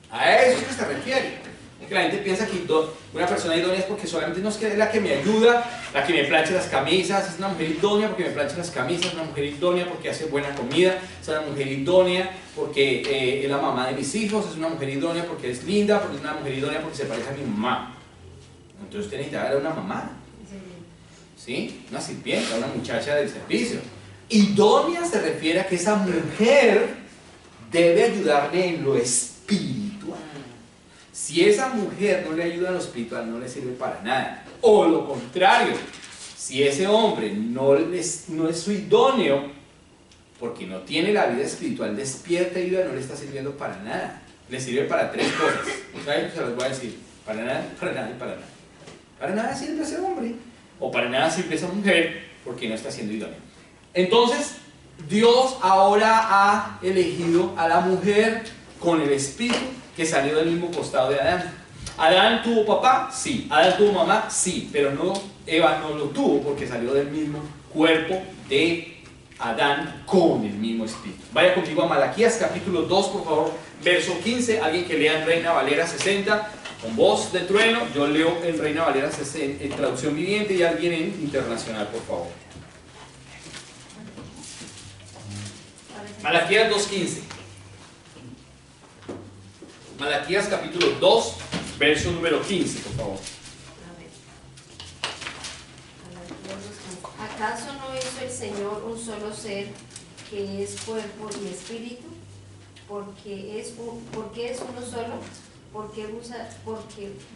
A eso es que se refiere. Que la gente piensa que una persona idónea es porque solamente no es que es la que me ayuda, la que me plancha las camisas, es una mujer idónea porque me plancha las camisas, es una mujer idónea porque hace buena comida, es una mujer idónea porque es la mamá de mis hijos, es una mujer idónea porque es linda, porque es una mujer idónea porque se parece a mi mamá. Entonces usted necesita ver a una mamá, ¿sí? Una sirvienta, una muchacha del servicio. Idónea se refiere a que esa mujer debe ayudarle en lo espiritual. Si esa mujer no le ayuda en lo espiritual, no le sirve para nada. O lo contrario, si ese hombre no es su idóneo, porque no tiene la vida espiritual despierta y viva, no le está sirviendo para nada. Le sirve para tres cosas. ¿Saben? Se las voy a decir. Para nada, para nada y para nada. Para nada sirve ese hombre. O para nada sirve esa mujer, porque no está siendo idónea. Entonces, Dios ahora ha elegido a la mujer con el espíritu que salió del mismo costado de Adán. ¿Adán tuvo papá? Sí. ¿Adán tuvo mamá? Sí. Pero no, Eva no lo tuvo porque salió del mismo cuerpo de Adán con el mismo espíritu. Vaya conmigo a Malaquías capítulo 2, por favor, verso 15. Alguien que lea en Reina Valera 60 con voz de trueno. Yo leo en Reina Valera 60 en traducción viviente y alguien en internacional, por favor. Malaquías 2:15. Malaquías capítulo 2, verso número 15, por favor. ¿Acaso no hizo el Señor un solo ser que es cuerpo y espíritu? Porque es uno solo, porque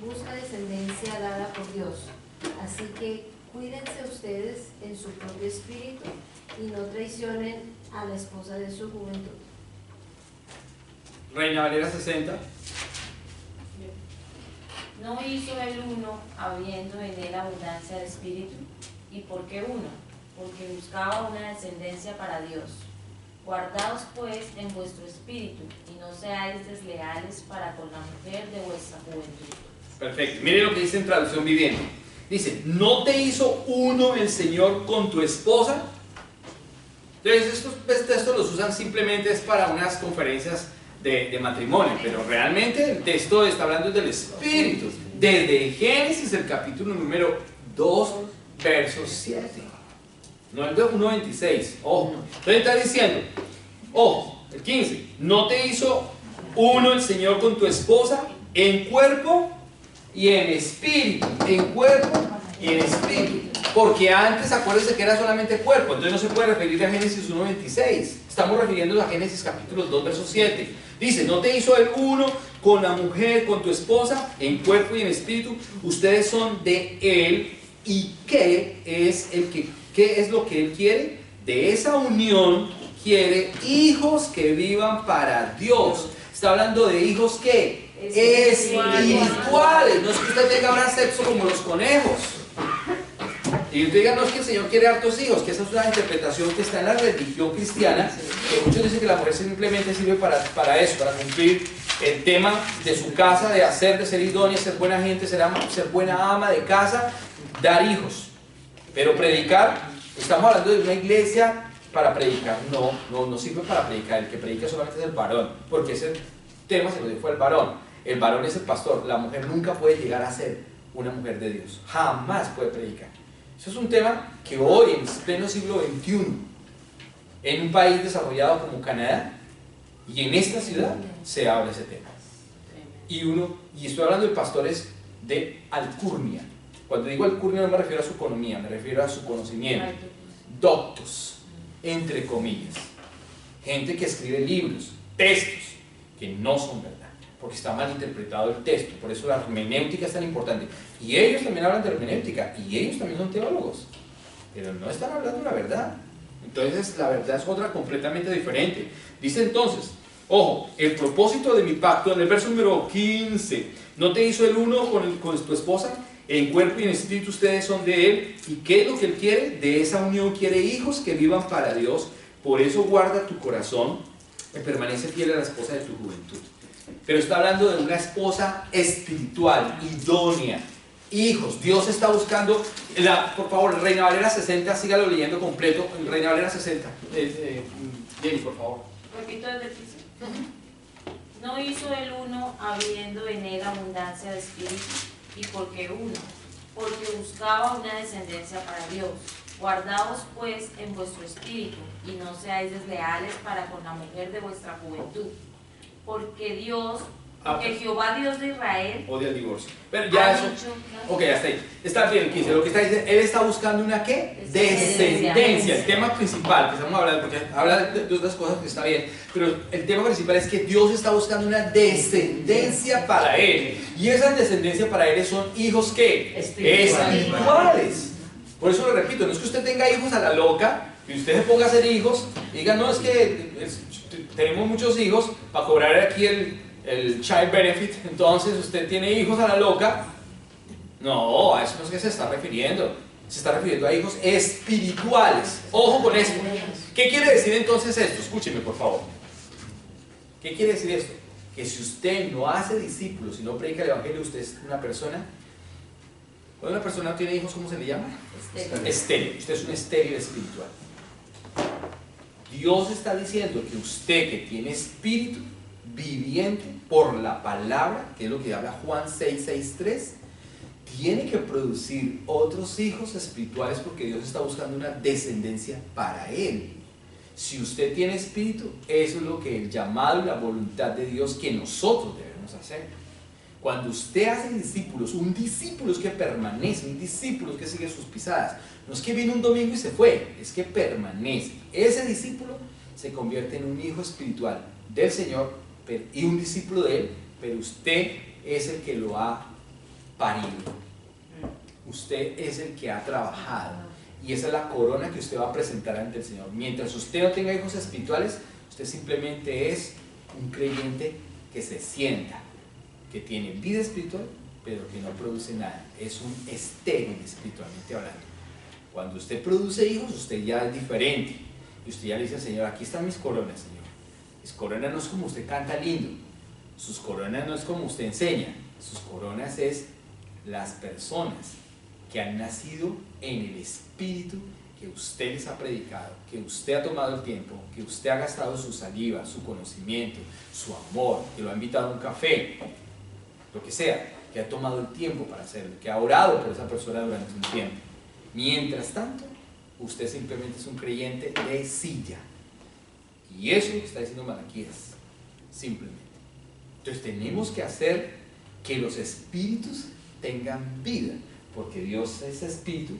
busca descendencia dada por Dios. Así que cuídense ustedes en su propio espíritu y no traicionen a la esposa de su juventud. Reina Valera 60. ¿No hizo el uno habiendo en él abundancia de espíritu? ¿Y por qué uno? Porque buscaba una descendencia para Dios. Guardaos pues en vuestro espíritu y no seáis desleales para con la mujer de vuestra juventud. Perfecto. Miren lo que dice en traducción viviente. Dice, ¿no te hizo uno el Señor con tu esposa? Entonces estos textos los usan simplemente es para unas conferencias de matrimonio, pero realmente el texto está hablando del espíritu. Desde Génesis, el capítulo número 2, verso 7. No el de 1.26. Ojo. Entonces está diciendo, ojo, el 15. ¿No te hizo uno el Señor con tu esposa en cuerpo y en espíritu? En cuerpo y en espíritu. Porque antes, acuérdense que era solamente cuerpo, entonces no se puede referir a Génesis 1.26. Estamos refiriéndonos a Génesis capítulo 2, verso 7. Dice, ¿no te hizo el uno con la mujer, con tu esposa, en cuerpo y en espíritu? Ustedes son de él. ¿Y qué es lo que él quiere? De esa unión quiere hijos que vivan para Dios. Está hablando de hijos que espirituales. No es que usted tenga ahora sexo como los conejos. Y usted diga, no es que el Señor quiere hartos hijos, que esa es una interpretación que está en la religión cristiana, que muchos dicen que la mujer simplemente sirve para eso, para cumplir el tema de su casa, de ser idónea, ser buena gente, ser buena ama de casa, dar hijos. Pero predicar, estamos hablando de una iglesia para predicar, no sirve para predicar, el que predica solamente es el varón, porque ese tema se lo dio fue el varón es el pastor, la mujer nunca puede llegar a ser una mujer de Dios, jamás puede predicar. Eso es un tema que hoy, en pleno siglo XXI, en un país desarrollado como Canadá, y en esta ciudad, se habla ese tema. Y estoy hablando de pastores de alcurnia. Cuando digo alcurnia no me refiero a su economía, me refiero a su conocimiento. Doctos, entre comillas. Gente que escribe libros, textos, que no son verdad, porque está mal interpretado el texto. Por eso la hermenéutica es tan importante. Y ellos también hablan de hermenéutica, y ellos también son teólogos, pero no están hablando la verdad. Entonces la verdad es otra completamente diferente. Dice entonces, ojo, el propósito de mi pacto, en el verso número 15, ¿no te hizo el uno con tu esposa? En cuerpo y en espíritu ustedes son de él. ¿Y qué es lo que él quiere? De esa unión quiere hijos que vivan para Dios. Por eso guarda tu corazón y permanece fiel a la esposa de tu juventud. Pero está hablando de una esposa espiritual, idónea, hijos. Dios está buscando, por favor, Reina Valera 60, sígalo leyendo completo. Reina Valera 60. Jenny, por favor. Repito desde el piso. No hizo el uno habiendo en él abundancia de espíritu, y porque buscaba una descendencia para Dios. Guardaos pues en vuestro espíritu, y no seáis desleales para con la mujer de vuestra juventud, porque Jehová Dios de Israel Odia el divorcio. Pero ya ha eso. dicho, Ok, hasta ahí. Está bien, 15. Lo que está diciendo, él está buscando una ¿qué? Descendencia. El tema principal que estamos hablando, porque habla de otras cosas que está bien, pero el tema principal es que Dios está buscando una descendencia para él. Y esa descendencia para él son hijos ¿qué? Espirituales. Por eso lo repito, no es que usted tenga hijos a la loca, que usted se ponga a hacer hijos y diga, no, es que tenemos muchos hijos para cobrar aquí el child benefit, entonces usted tiene hijos a la loca. No, a eso no es que se está refiriendo. Se está refiriendo a hijos espirituales. Ojo con esto. ¿Qué quiere decir entonces esto? Escúcheme, por favor. ¿Qué quiere decir esto? Que si usted no hace discípulos y no predica el evangelio, usted es una persona. Cuando una persona no tiene hijos, ¿cómo se le llama? Estéril. Usted es un estéril espiritual. Dios está diciendo que usted que tiene espíritu viviente por la palabra, que es lo que habla Juan 6:3, tiene que producir otros hijos espirituales porque Dios está buscando una descendencia para él. Si usted tiene espíritu, eso es lo que el llamado y la voluntad de Dios que nosotros debemos hacer. Cuando usted hace discípulos, un discípulo es que permanece, un discípulo es que sigue sus pisadas. No es que vino un domingo y se fue, es que permanece. Ese discípulo se convierte en un hijo espiritual del Señor y un discípulo de Él, pero usted es el que lo ha parido. Usted es el que ha trabajado. Y esa es la corona que usted va a presentar ante el Señor. Mientras usted no tenga hijos espirituales, usted simplemente es un creyente que se sienta, que tiene vida espiritual, pero que no produce nada. Es un estéril espiritualmente hablando. Cuando usted produce hijos, usted ya es diferente. Y usted ya le dice al Señor, aquí están mis coronas, Señor. Mis coronas no es como usted canta lindo. Sus coronas no es como usted enseña. Sus coronas es las personas que han nacido en el espíritu que usted les ha predicado, que usted ha tomado el tiempo, que usted ha gastado su saliva, su conocimiento, su amor, que lo ha invitado a un café, lo que sea, que ha tomado el tiempo para hacerlo, que ha orado por esa persona durante un tiempo. Mientras tanto, usted simplemente es un creyente de silla. Y eso es lo que está diciendo Malaquías, simplemente. Entonces tenemos que hacer que los espíritus tengan vida, porque Dios es espíritu,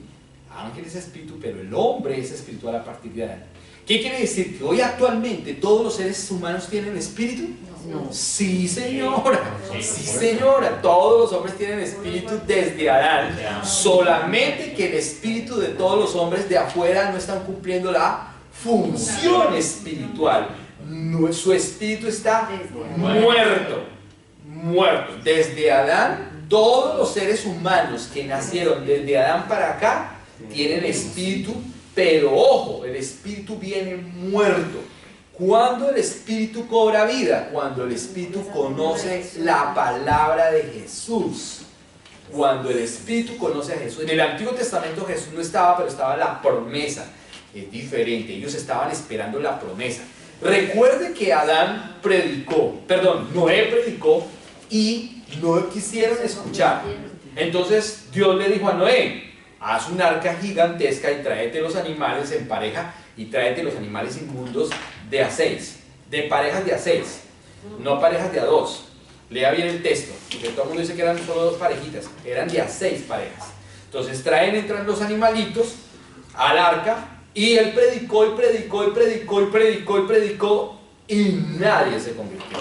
Ángel es espíritu, pero el hombre es espiritual a partir de Adán. ¿Qué quiere decir? ¿Que hoy actualmente todos los seres humanos tienen espíritu? No. Sí, señora. Sí, señora. Todos los hombres tienen espíritu desde Adán. Solamente que el espíritu de todos los hombres de afuera no están cumpliendo la función espiritual. Su espíritu está muerto. Muerto. Desde Adán, todos los seres humanos que nacieron desde Adán para acá tienen espíritu, pero ojo, el espíritu viene muerto. ¿Cuándo el espíritu cobra vida? Cuando el espíritu conoce la palabra de Jesús. Cuando el espíritu conoce a Jesús. En el Antiguo Testamento Jesús no estaba, pero estaba la promesa. Es diferente, ellos estaban esperando la promesa. Recuerde que Noé predicó y no quisieron escuchar. Entonces Dios le dijo a Noé, haz una arca gigantesca y tráete los animales en pareja y tráete los animales inmundos de a 6, de parejas de a 6, no parejas de a 2. Lea bien el texto, porque todo el mundo dice que eran solo 2 parejitas, eran de a 6 parejas. Entonces entran los animalitos al arca y él predicó y nadie se convirtió.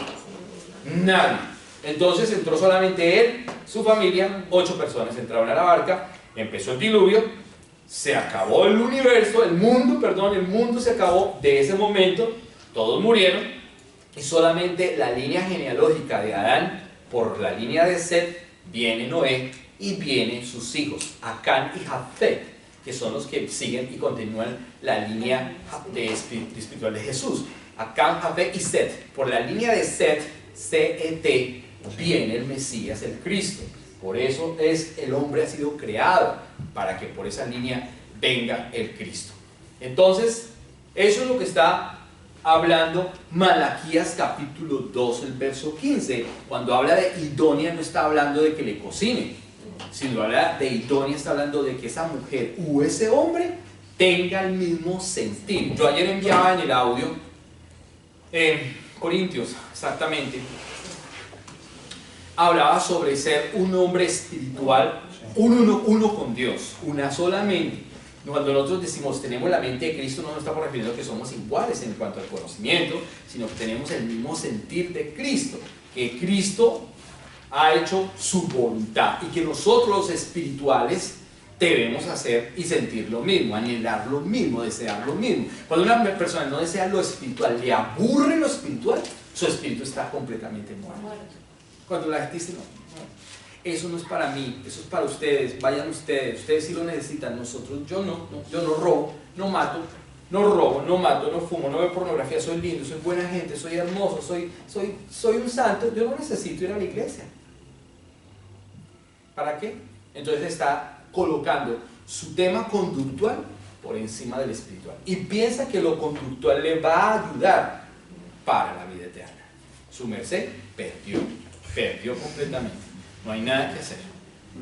Nadie. Entonces entró solamente él, su familia, 8 personas entraron a la barca. Empezó el diluvio, se acabó el universo, el mundo se acabó. De ese momento todos murieron y solamente la línea genealógica de Adán, por la línea de Set, viene Noé y vienen sus hijos, Acán y Jafet, que son los que siguen y continúan la línea espiritual de Jesús. Acán, Jafet y Set. Por la línea de Set, C-E-T, viene el Mesías, el Cristo. Por eso el hombre ha sido creado, para que por esa línea venga el Cristo. Entonces, eso es lo que está hablando Malaquías capítulo 2, el verso 15. Cuando habla de idónea no está hablando de que le cocine, sino habla de idónea, está hablando de que esa mujer o ese hombre tenga el mismo sentir. Yo ayer enviaba en el audio, Corintios, exactamente, hablaba sobre ser un hombre espiritual, uno con Dios, una sola mente. Cuando nosotros decimos tenemos la mente de Cristo, no nos estamos refiriendo a que somos iguales en cuanto al conocimiento, sino que tenemos el mismo sentir de Cristo, que Cristo ha hecho su voluntad y que nosotros los espirituales debemos hacer y sentir lo mismo, anhelar lo mismo, desear lo mismo. Cuando una persona no desea lo espiritual, le aburre lo espiritual, su espíritu está completamente muerto. Cuando la gente dice no, eso no es para mí, eso es para ustedes, vayan ustedes sí lo necesitan, nosotros, yo no robo, no mato, no robo, no mato, no fumo, no veo pornografía, soy lindo, soy buena gente, soy hermoso, soy un santo, yo no necesito ir a la iglesia. ¿Para qué? Entonces está colocando su tema conductual por encima del espiritual y piensa que lo conductual le va a ayudar para la vida eterna. Su merced perdió completamente, no hay nada que hacer.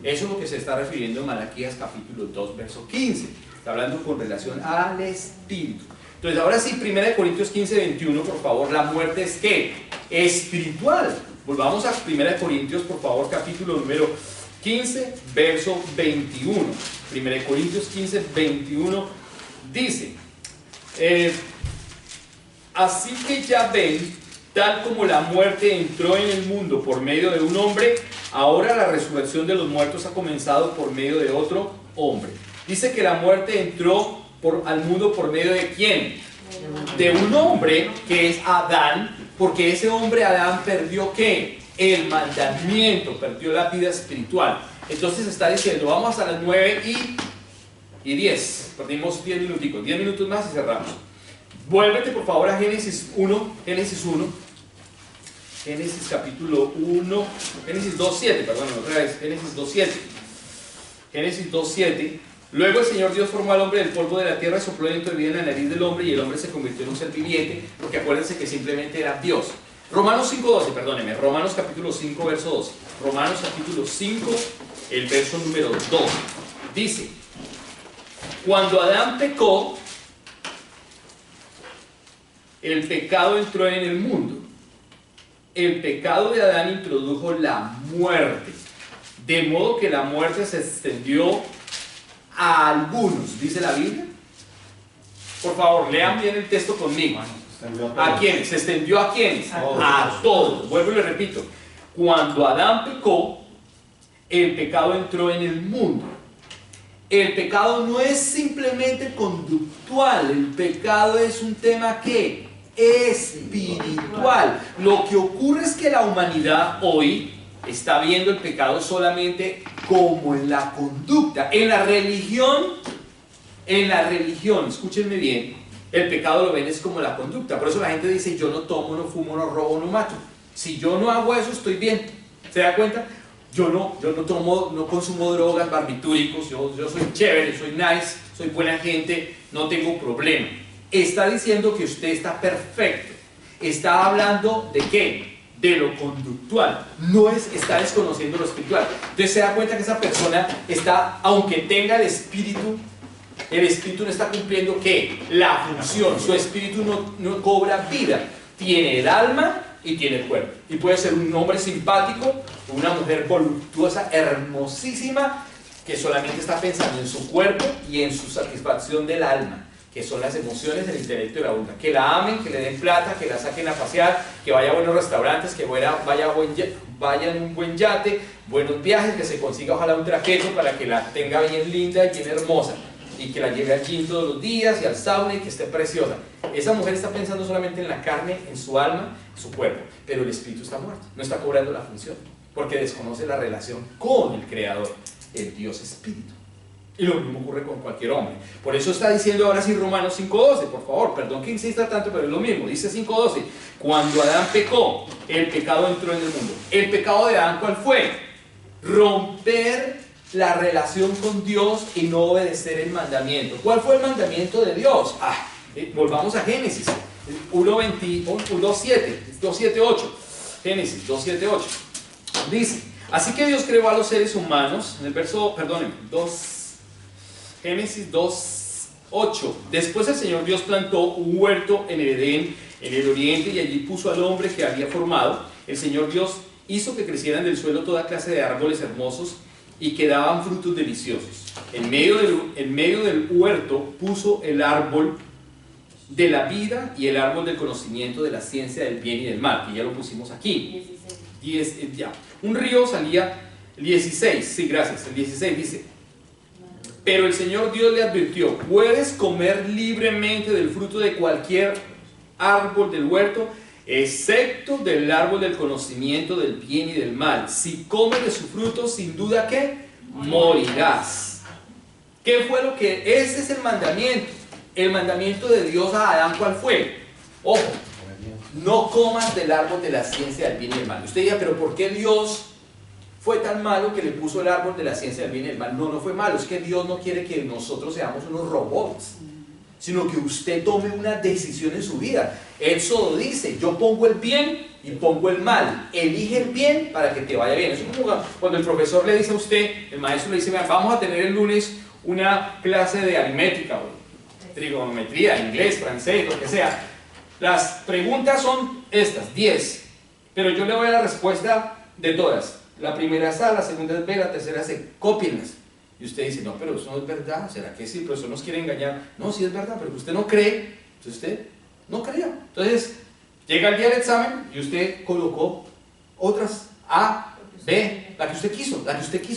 Eso es lo que se está refiriendo en Malaquías capítulo 2 verso 15, está hablando con relación al espíritu. Entonces ahora sí, 1 Corintios 15, 21, por favor. La muerte es ¿qué? Espiritual. Volvamos a 1 Corintios, por favor, capítulo número 15, verso 21. 1 Corintios 15, 21 dice, así que ya ven, tal como la muerte entró en el mundo por medio de un hombre, ahora la resurrección de los muertos ha comenzado por medio de otro hombre. Dice que la muerte entró al mundo por medio de ¿quién? De un hombre que es Adán, porque ese hombre Adán perdió ¿qué? El mandamiento, perdió la vida espiritual. Entonces está diciendo, vamos a las 9 y 10, perdimos 10 minuticos, 10 minutos más y cerramos. Vuélvete por favor a Génesis capítulo 1, Génesis 2.7, perdón, otra vez, Génesis 2.7. Génesis 2.7. Luego el Señor Dios formó al hombre del polvo de la tierra y sopló aliento de vida en la nariz del hombre y el hombre se convirtió en un ser viviente, porque acuérdense que simplemente era Dios. Romanos 5.12, perdónenme, Romanos capítulo 5, verso 12. Romanos capítulo 5, el verso número 2. Dice, cuando Adán pecó, el pecado entró en el mundo. El pecado de Adán introdujo la muerte, de modo que la muerte se extendió a algunos, dice la Biblia. Por favor, lean bien el texto conmigo. ¿A quiénes? ¿Se extendió a quiénes? A todos. Vuelvo y le repito. Cuando Adán pecó, el pecado entró en el mundo. El pecado no es simplemente conductual, el pecado es un tema que espiritual. Lo que ocurre es que la humanidad hoy está viendo el pecado solamente como en la conducta. En la religión, escúchenme bien, el pecado lo ven es como la conducta. Por eso la gente dice, yo no tomo, no fumo, no robo, no mato. Si yo no hago eso, estoy bien. ¿Se da cuenta? Yo no tomo, no consumo drogas, barbitúricos, yo soy chévere, soy nice, soy buena gente, no tengo problema. Está diciendo que usted está perfecto. Está hablando de ¿qué? De lo conductual. No está desconociendo lo espiritual. Entonces se da cuenta que esa persona está, aunque tenga el espíritu no está cumpliendo ¿qué? La función. Su espíritu no cobra vida. Tiene el alma y tiene el cuerpo. Y puede ser un hombre simpático, una mujer voluptuosa, hermosísima, que solamente está pensando en su cuerpo y en su satisfacción del alma, que son las emociones, el intelecto y la voluntad. Que la amen, que le den plata, que la saquen a pasear, que vaya a buenos restaurantes, que vaya en un buen yate, buenos viajes, que se consiga ojalá un trajeto para que la tenga bien linda y bien hermosa, y que la lleve al gym todos los días y al sauna y que esté preciosa. Esa mujer está pensando solamente en la carne, en su alma, en su cuerpo, pero el espíritu está muerto, no está cobrando la función, porque desconoce la relación con el Creador, el Dios Espíritu. Y lo mismo ocurre con cualquier hombre. Por eso está diciendo ahora sí Romanos 5.12, por favor, perdón que insista tanto, pero es lo mismo. Dice 5.12, cuando Adán pecó, el pecado entró en el mundo. ¿El pecado de Adán cuál fue? romper la relación con Dios y no obedecer el mandamiento. ¿Cuál fue el mandamiento de Dios? Volvamos a Génesis 2.7.8. Génesis 2.7.8. Dice, así que Dios creó a los seres humanos, en el verso, perdónenme, Génesis 2.8. Después el Señor Dios plantó un huerto en el Edén, en el oriente, y allí puso al hombre que había formado. El Señor Dios hizo que crecieran del suelo toda clase de árboles hermosos y que daban frutos deliciosos. En medio del huerto puso el árbol de la vida y el árbol del conocimiento de la ciencia del bien y del mal, que ya lo pusimos aquí. 16. Un río salía, el 16, sí, gracias, el 16 dice, pero el Señor Dios le advirtió, puedes comer libremente del fruto de cualquier árbol del huerto, excepto del árbol del conocimiento del bien y del mal. Si comes de su fruto, sin duda que morirás. ¿Qué fue lo que? Ese es el mandamiento. El mandamiento de Dios a Adán, ¿cuál fue? Ojo, no comas del árbol de la ciencia del bien y del mal. Usted dirá, pero ¿por qué Dios fue tan malo que le puso el árbol de la ciencia del bien y del mal? No, no fue malo, es que Dios no quiere que nosotros seamos unos robots, sino que usted tome una decisión en su vida. Éxodo dice, yo pongo el bien y pongo el mal, elige el bien para que te vaya bien. Es como cuando el profesor le dice a usted, el maestro le dice, vamos a tener el lunes una clase de aritmética, trigonometría, inglés, francés, lo que sea. Las preguntas son estas, 10, pero yo le voy a la respuesta de todas. La primera es A, la segunda es B, la tercera es C, cópienlas. Y usted dice, no, pero eso no es verdad, ¿será que sí? El profesor nos quiere engañar. No, sí es verdad, pero que usted no cree, entonces usted no crea. Entonces, llega el día del examen y usted colocó otras A, B, la que usted quiso,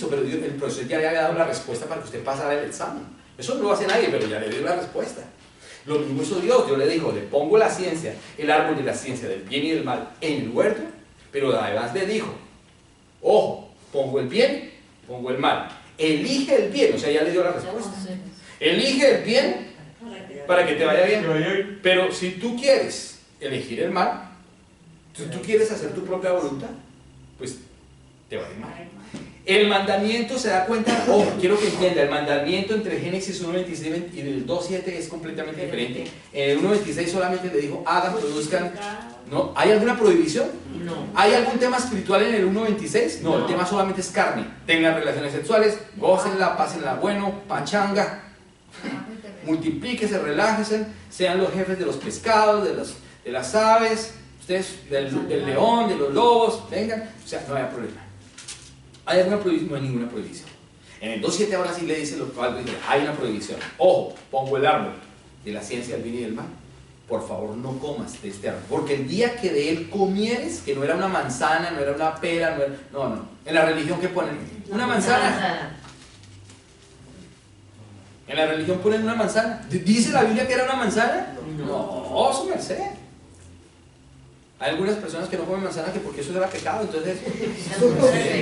pero el profesor ya le había dado la respuesta para que usted pasara el examen. Eso no lo hace nadie, pero ya le dio la respuesta. Lo mismo hizo Dios. Dios le dijo, le pongo la ciencia, el árbol de la ciencia del bien y del mal en el huerto, pero además le dijo, ojo, pongo el bien, pongo el mal. Elige el bien, o sea, ya le dio la respuesta. Elige el bien para que te vaya bien. Pero si tú quieres elegir el mal, si tú quieres hacer tu propia voluntad, pues te va a ir mal. El mandamiento, se da cuenta, ojo, quiero que entienda, el mandamiento entre Génesis 1.26 y el 2.7 es completamente diferente. En el 1.26 solamente le dijo, hagan, produzcan. ¿No? ¿Hay alguna prohibición? No. ¿Hay algún tema espiritual en el 1.26? No, el tema solamente es carne. Tengan relaciones sexuales, gócenla, pásenla bueno, pachanga, multiplíquese, relájense, sean los jefes de los pescados, de las aves, ustedes del león, de los lobos, vengan, o sea, no hay problema. ¿Hay alguna prohibición? No hay ninguna prohibición. En el 2.7 ahora sí le dice lo cual, hay una prohibición. Ojo, pongo el árbol de la ciencia del bien y del mal. Por favor, no comas de este árbol, porque el día que de él comieres, que no era una manzana, no era una pera, no. En la religión, ¿qué ponen? Una manzana. En la religión ponen una manzana. ¿Dice la Biblia que era una manzana? No, su merced. Hay algunas personas que no comen manzana que porque eso era pecado, entonces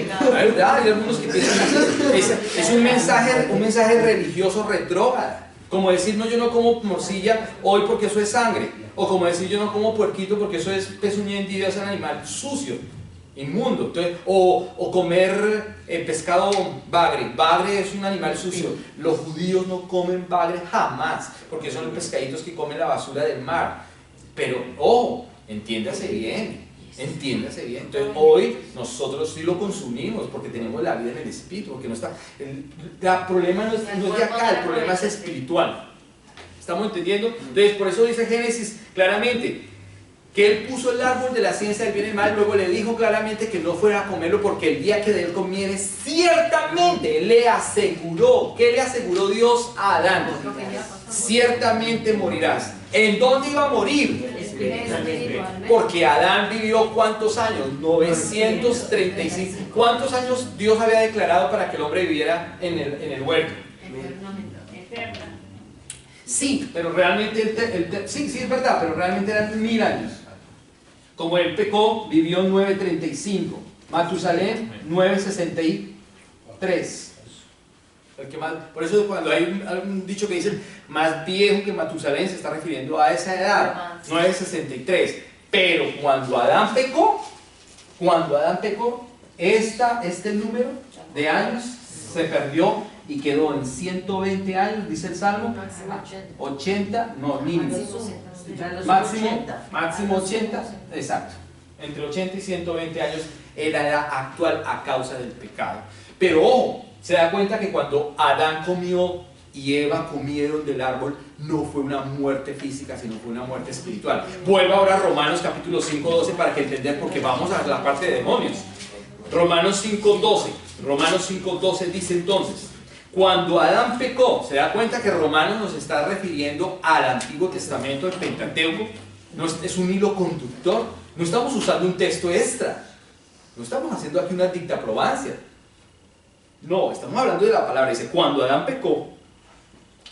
la verdad, hay algunos que piensan es un mensaje religioso retrógrado. Como decir, no, yo no como morcilla hoy porque eso es sangre. O como decir, yo no como puerquito porque eso es pezuña hendida, es un animal sucio, inmundo. Entonces, o comer pescado bagre. Bagre es un animal sucio. Los judíos no comen bagre jamás, porque son los pescaditos que comen la basura del mar. Pero, entiéndase bien. Entiéndase bien. Entonces hoy nosotros sí lo consumimos porque tenemos la vida en el espíritu, porque no está. El problema no es de acá, el problema es espiritual. ¿Estamos entendiendo? Entonces por eso dice Génesis claramente que él puso el árbol de la ciencia del bien y del mal, luego le dijo claramente que no fuera a comerlo porque el día que de él comieres, ciertamente le aseguró. ¿Qué le aseguró Dios a Adán? Ciertamente morirás. ¿En dónde iba a morir? Porque Adán vivió ¿cuántos años? 935. ¿Cuántos años Dios había declarado para que el hombre viviera en el huerto? Sí, pero realmente, sí es verdad, pero realmente eran 1000 años. Como él pecó, vivió 935. Matusalén, 963. Por eso cuando hay un dicho que dice más viejo que Matusalén, se está refiriendo a esa edad, 963. Pero cuando Adán pecó, este número de años se perdió y quedó en 120 años, dice el Salmo. Máximo 80, no, mínimo. Máximo 80, exacto. Entre 80 y 120 años era la edad actual a causa del pecado. Pero ojo, se da cuenta que cuando Adán comió y Eva comieron del árbol, no fue una muerte física, sino fue una muerte espiritual. Vuelvo ahora a Romanos capítulo 5, 12 para que entender, porque vamos a la parte de demonios. Romanos 5, 12. Romanos 5, 12 dice entonces: cuando Adán pecó, se da cuenta que Romanos nos está refiriendo al Antiguo Testamento, el Pentateuco. No es un hilo conductor. No estamos usando un texto extra. No estamos haciendo aquí una dictaprobancia. No, estamos hablando de la palabra. Dice, cuando Adán pecó,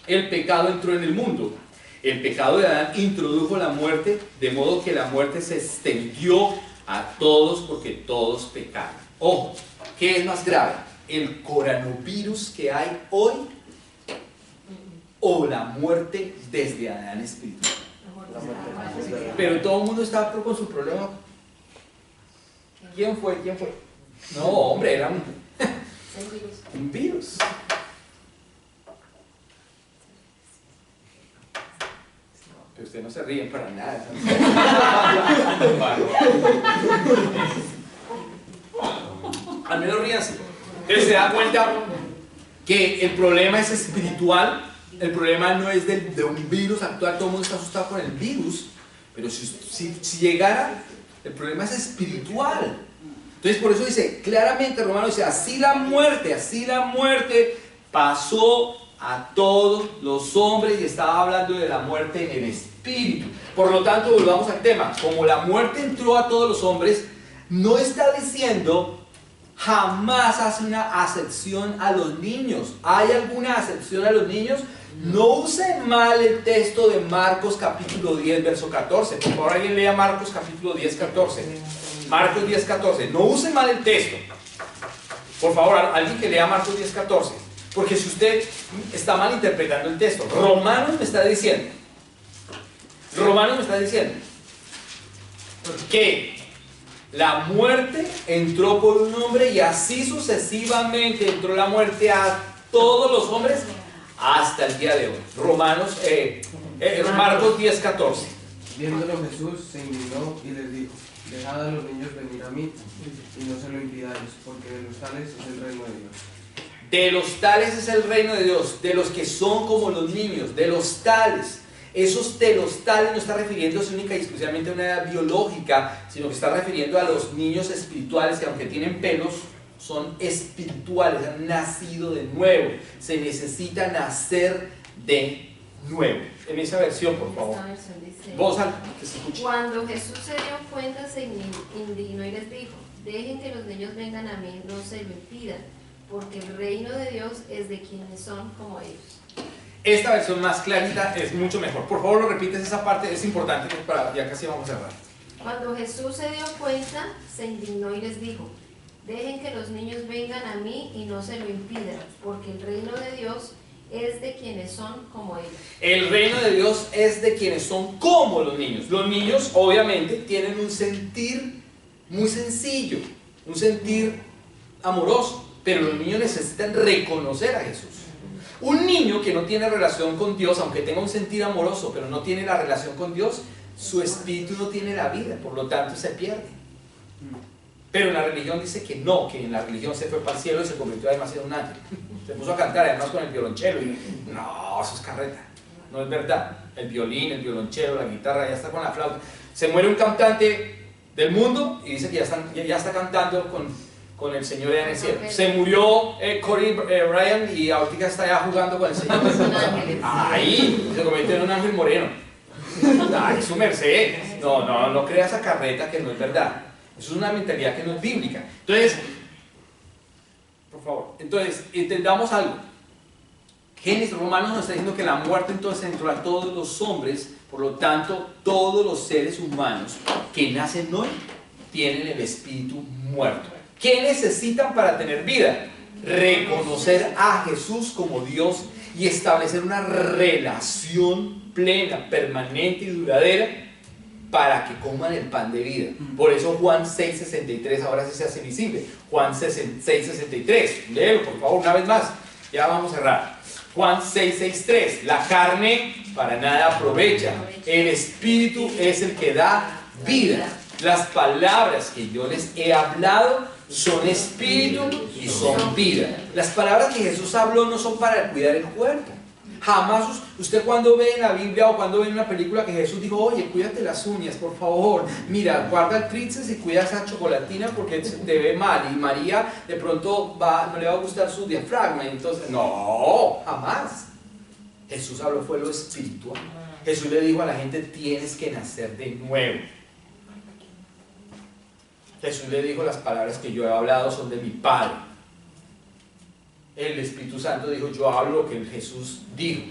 el pecado entró en el mundo. El pecado de Adán introdujo la muerte, de modo que la muerte se extendió a todos porque todos pecaron. Ojo, ¿qué es más grave? ¿El coronavirus que hay hoy o la muerte desde Adán espiritual? Pero todo el mundo está con su problema. ¿Quién fue? ¿Quién fue? No, hombre, era un virus. Pero ustedes no se ríen para nada. Al menos ríanse. Entonces se da cuenta que el problema es espiritual. El problema no es de un virus actual. Todo el mundo está asustado con el virus. Pero si llegara, el problema es espiritual. Entonces por eso dice claramente Romanos, dice, así la muerte pasó a todos los hombres, y estaba hablando de la muerte en el espíritu. Por lo tanto, volvamos al tema. Como la muerte entró a todos los hombres, no está diciendo jamás hace una acepción a los niños. ¿Hay alguna acepción a los niños? No usen mal el texto de Marcos capítulo 10 verso 14. Por favor, alguien lea Marcos capítulo 10 14. Marcos 10 14. No usen mal el texto. Por favor, alguien que lea Marcos 10 14. Porque si usted está malinterpretando el texto, Romanos me está diciendo que la muerte entró por un hombre y así sucesivamente entró la muerte a todos los hombres hasta el día de hoy. Marcos 10, 14. Viéndolo Jesús se indignó y les dijo: dejad a los niños venir a mí y no se lo impidáis, porque de los tales es el reino de Dios. De los tales es el reino de Dios, de los que son como los niños, de los tales. Esos de los tales no está refiriéndose única y exclusivamente a una edad biológica, sino que está refiriendo a los niños espirituales que, aunque tienen pelos, son espirituales, han nacido de nuevo. Se necesita nacer de nuevo. En esa versión, por favor. Esta versión dice, Voz alta, que se escuche. cuando Jesús se dio cuenta, se indignó y les dijo: dejen que los niños vengan a mí, no se lo impidan, porque el reino de Dios es de quienes son como ellos. Esta versión más clarita es mucho mejor. Por favor, lo repites esa parte, es importante, para ya casi vamos a cerrar. Cuando Jesús se dio cuenta, se indignó y les dijo: dejen que los niños vengan a mí y no se lo impidan, porque el reino de Dios es de quienes son como ellos. El reino de Dios es de quienes son como los niños. Los niños, obviamente, tienen un sentir muy sencillo, un sentir amoroso, pero los niños necesitan reconocer a Jesús. Un niño que no tiene relación con Dios, aunque tenga un sentir amoroso, pero no tiene la relación con Dios, su espíritu no tiene la vida, por lo tanto se pierde. Pero en la religión dice que no, que en la religión se fue para el cielo y se convirtió además en un ángel. Se puso a cantar además con el violonchelo y no, eso es carreta, no es verdad. El violín, el violonchelo, la guitarra, ya está con la flauta. Se muere un cantante del mundo y dice que ya está cantando con el Señor allá en el cielo. Se murió Cory Bryan y ahorita está ya jugando con el Señor. Ahí se convirtió en un ángel moreno. Ay, su merced. No crea esa carreta que no es verdad. Eso es una mentalidad que no es bíblica. Entonces, por favor, entendamos algo. Génesis Romanos nos está diciendo que la muerte entonces entró a todos los hombres, por lo tanto, todos los seres humanos que nacen hoy tienen el espíritu muerto. ¿Qué necesitan para tener vida? Reconocer a Jesús como Dios y establecer una relación plena, permanente y duradera para que coman el pan de vida. Por eso Juan 6:63 ahora sí se hace visible. Juan 6:63. Léelo por favor una vez más. Ya vamos a cerrar. Juan 6:63. La carne para nada aprovecha. El espíritu es el que da vida. Las palabras que yo les he hablado son espíritu y son vida. Las palabras que Jesús habló no son para cuidar el cuerpo. Jamás usted cuando ve en la Biblia o cuando ve en una película que Jesús dijo, oye, cuídate las uñas, por favor, mira, guarda el tríceps y cuida esa chocolatina porque te ve mal, y María de pronto no le va a gustar su diafragma, y entonces, no, jamás. Jesús habló fue lo espiritual. Jesús le dijo a la gente, tienes que nacer de nuevo. Jesús le dijo, las palabras que yo he hablado son de mi Padre. El Espíritu Santo dijo, yo hablo lo que Jesús dijo.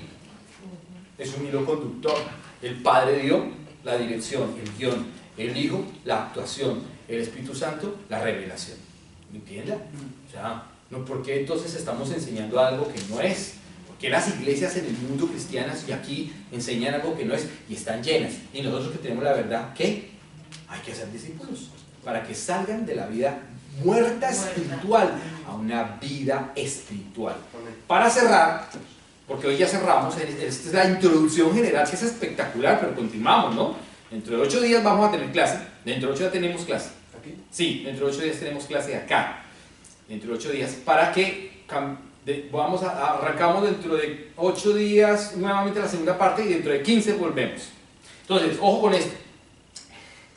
Es un hilo conductor. El Padre dio la dirección, el guión. El Hijo, la actuación. El Espíritu Santo, la revelación. ¿Me entienden? O sea, no, ¿por qué entonces estamos enseñando algo que no es? Porque las iglesias en el mundo cristianas y aquí enseñan algo que no es y están llenas. Y nosotros que tenemos la verdad, ¿qué? Hay que hacer discípulos para que salgan de la vida muerta espiritual a una vida espiritual. Para cerrar, porque hoy ya cerramos, esta es la introducción general que es espectacular, pero continuamos, ¿no? Dentro de 8 días vamos a tener clase. Dentro de 8 ya tenemos clase. ¿Aquí? Sí, dentro de 8 días tenemos clase acá. Dentro de 8 días, para que arrancamos dentro de 8 días nuevamente la segunda parte y dentro de 15 volvemos. Entonces, ojo con esto.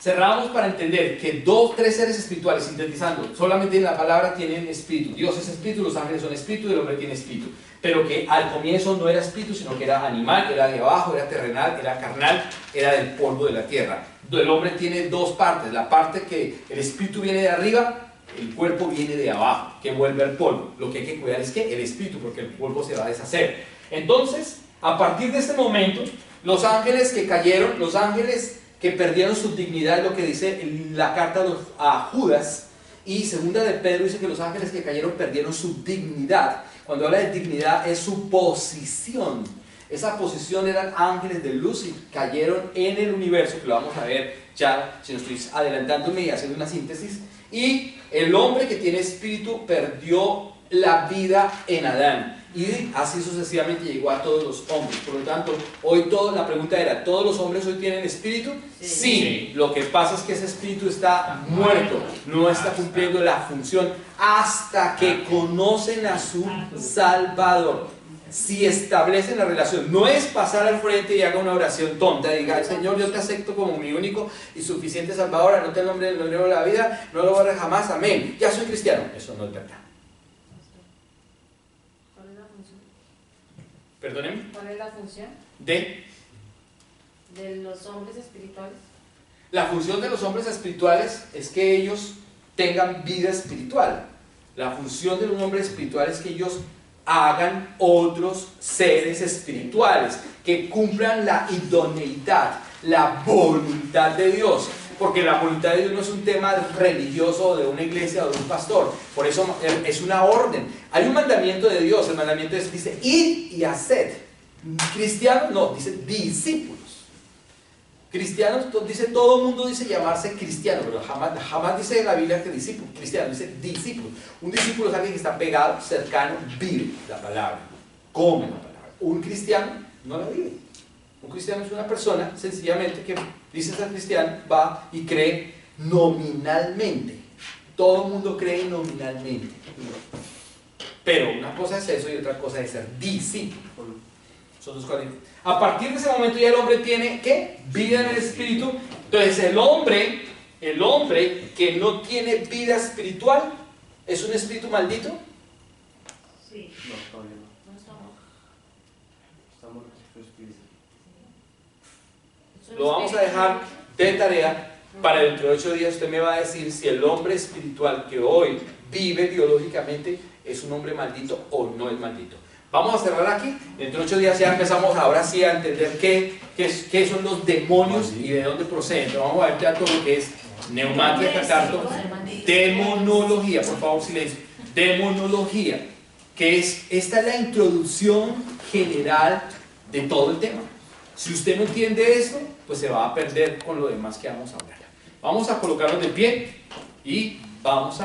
Cerramos para entender que 3 seres espirituales, sintetizando, solamente en la palabra tienen espíritu. Dios es espíritu, los ángeles son espíritu y el hombre tiene espíritu. Pero que al comienzo no era espíritu, sino que era animal, era de abajo, era terrenal, era carnal, era del polvo de la tierra. El hombre tiene 2 partes, la parte que el espíritu viene de arriba, el cuerpo viene de abajo, que vuelve al polvo. Lo que hay que cuidar es que el espíritu, porque el polvo se va a deshacer. Entonces, a partir de este momento, los ángeles que cayeron, los ángeles que perdieron su dignidad, lo que dice la carta a Judas, y segunda de Pedro dice que los ángeles que cayeron perdieron su dignidad. Cuando habla de dignidad es su posición. Esa posición eran ángeles de luz y cayeron en el universo, que lo vamos a ver ya, si no estoy adelantándome y haciendo una síntesis. Y el hombre que tiene espíritu perdió la vida en Adán. Y así sucesivamente llegó a todos los hombres. Por lo tanto, hoy la pregunta era, ¿todos los hombres hoy tienen espíritu? Sí. Lo que pasa es que ese espíritu está muerto, no está cumpliendo la función hasta que conocen a su Salvador. Si establecen la relación, no es pasar al frente y haga una oración tonta y diga, Señor, yo te acepto como mi único y suficiente Salvador, anota el nombre del nombre de la vida, no lo borre jamás, amén, ya soy cristiano. Eso no es verdad. Perdónenme. ¿Cuál es la función de los hombres espirituales? La función de los hombres espirituales es que ellos tengan vida espiritual. La función de un hombre espiritual es que ellos hagan otros seres espirituales, que cumplan la idoneidad, la voluntad de Dios. Porque la voluntad de Dios no es un tema religioso de una iglesia o de un pastor. Por eso es una orden. Hay un mandamiento de Dios. El mandamiento dice, id y haced. Cristianos no, dice discípulos. Cristianos, dice, todo el mundo dice llamarse cristiano, pero jamás dice en la Biblia que discípulo. Cristiano dice discípulo. Un discípulo es alguien que está pegado, cercano, vive la palabra, come la palabra. Un cristiano no la vive. Un cristiano es una persona sencillamente que dice ser cristiano, va y cree nominalmente. Todo el mundo cree nominalmente. Pero una cosa es eso y otra cosa es ser discípulo. Son 2 cosas. A partir de ese momento ya el hombre tiene ¿qué? Vida en el espíritu. Entonces el hombre que no tiene vida espiritual es un espíritu maldito. Sí. No, todavía no. No estamos. Estamos en espíritu. Lo vamos a dejar de tarea para dentro de 8 días. Usted me va a decir si el hombre espiritual que hoy vive biológicamente es un hombre maldito o no es maldito. Vamos a cerrar aquí. Dentro de 8 días ya empezamos ahora sí a entender qué son los demonios y de dónde proceden. Entonces vamos a ver ya todo lo que es neumática, catarto, demonología. Por favor, silencio. Demonología, que esta es la introducción general de todo el tema. Si usted no entiende esto, pues se va a perder con lo demás que vamos a hablar. Vamos a colocarnos de pie y vamos a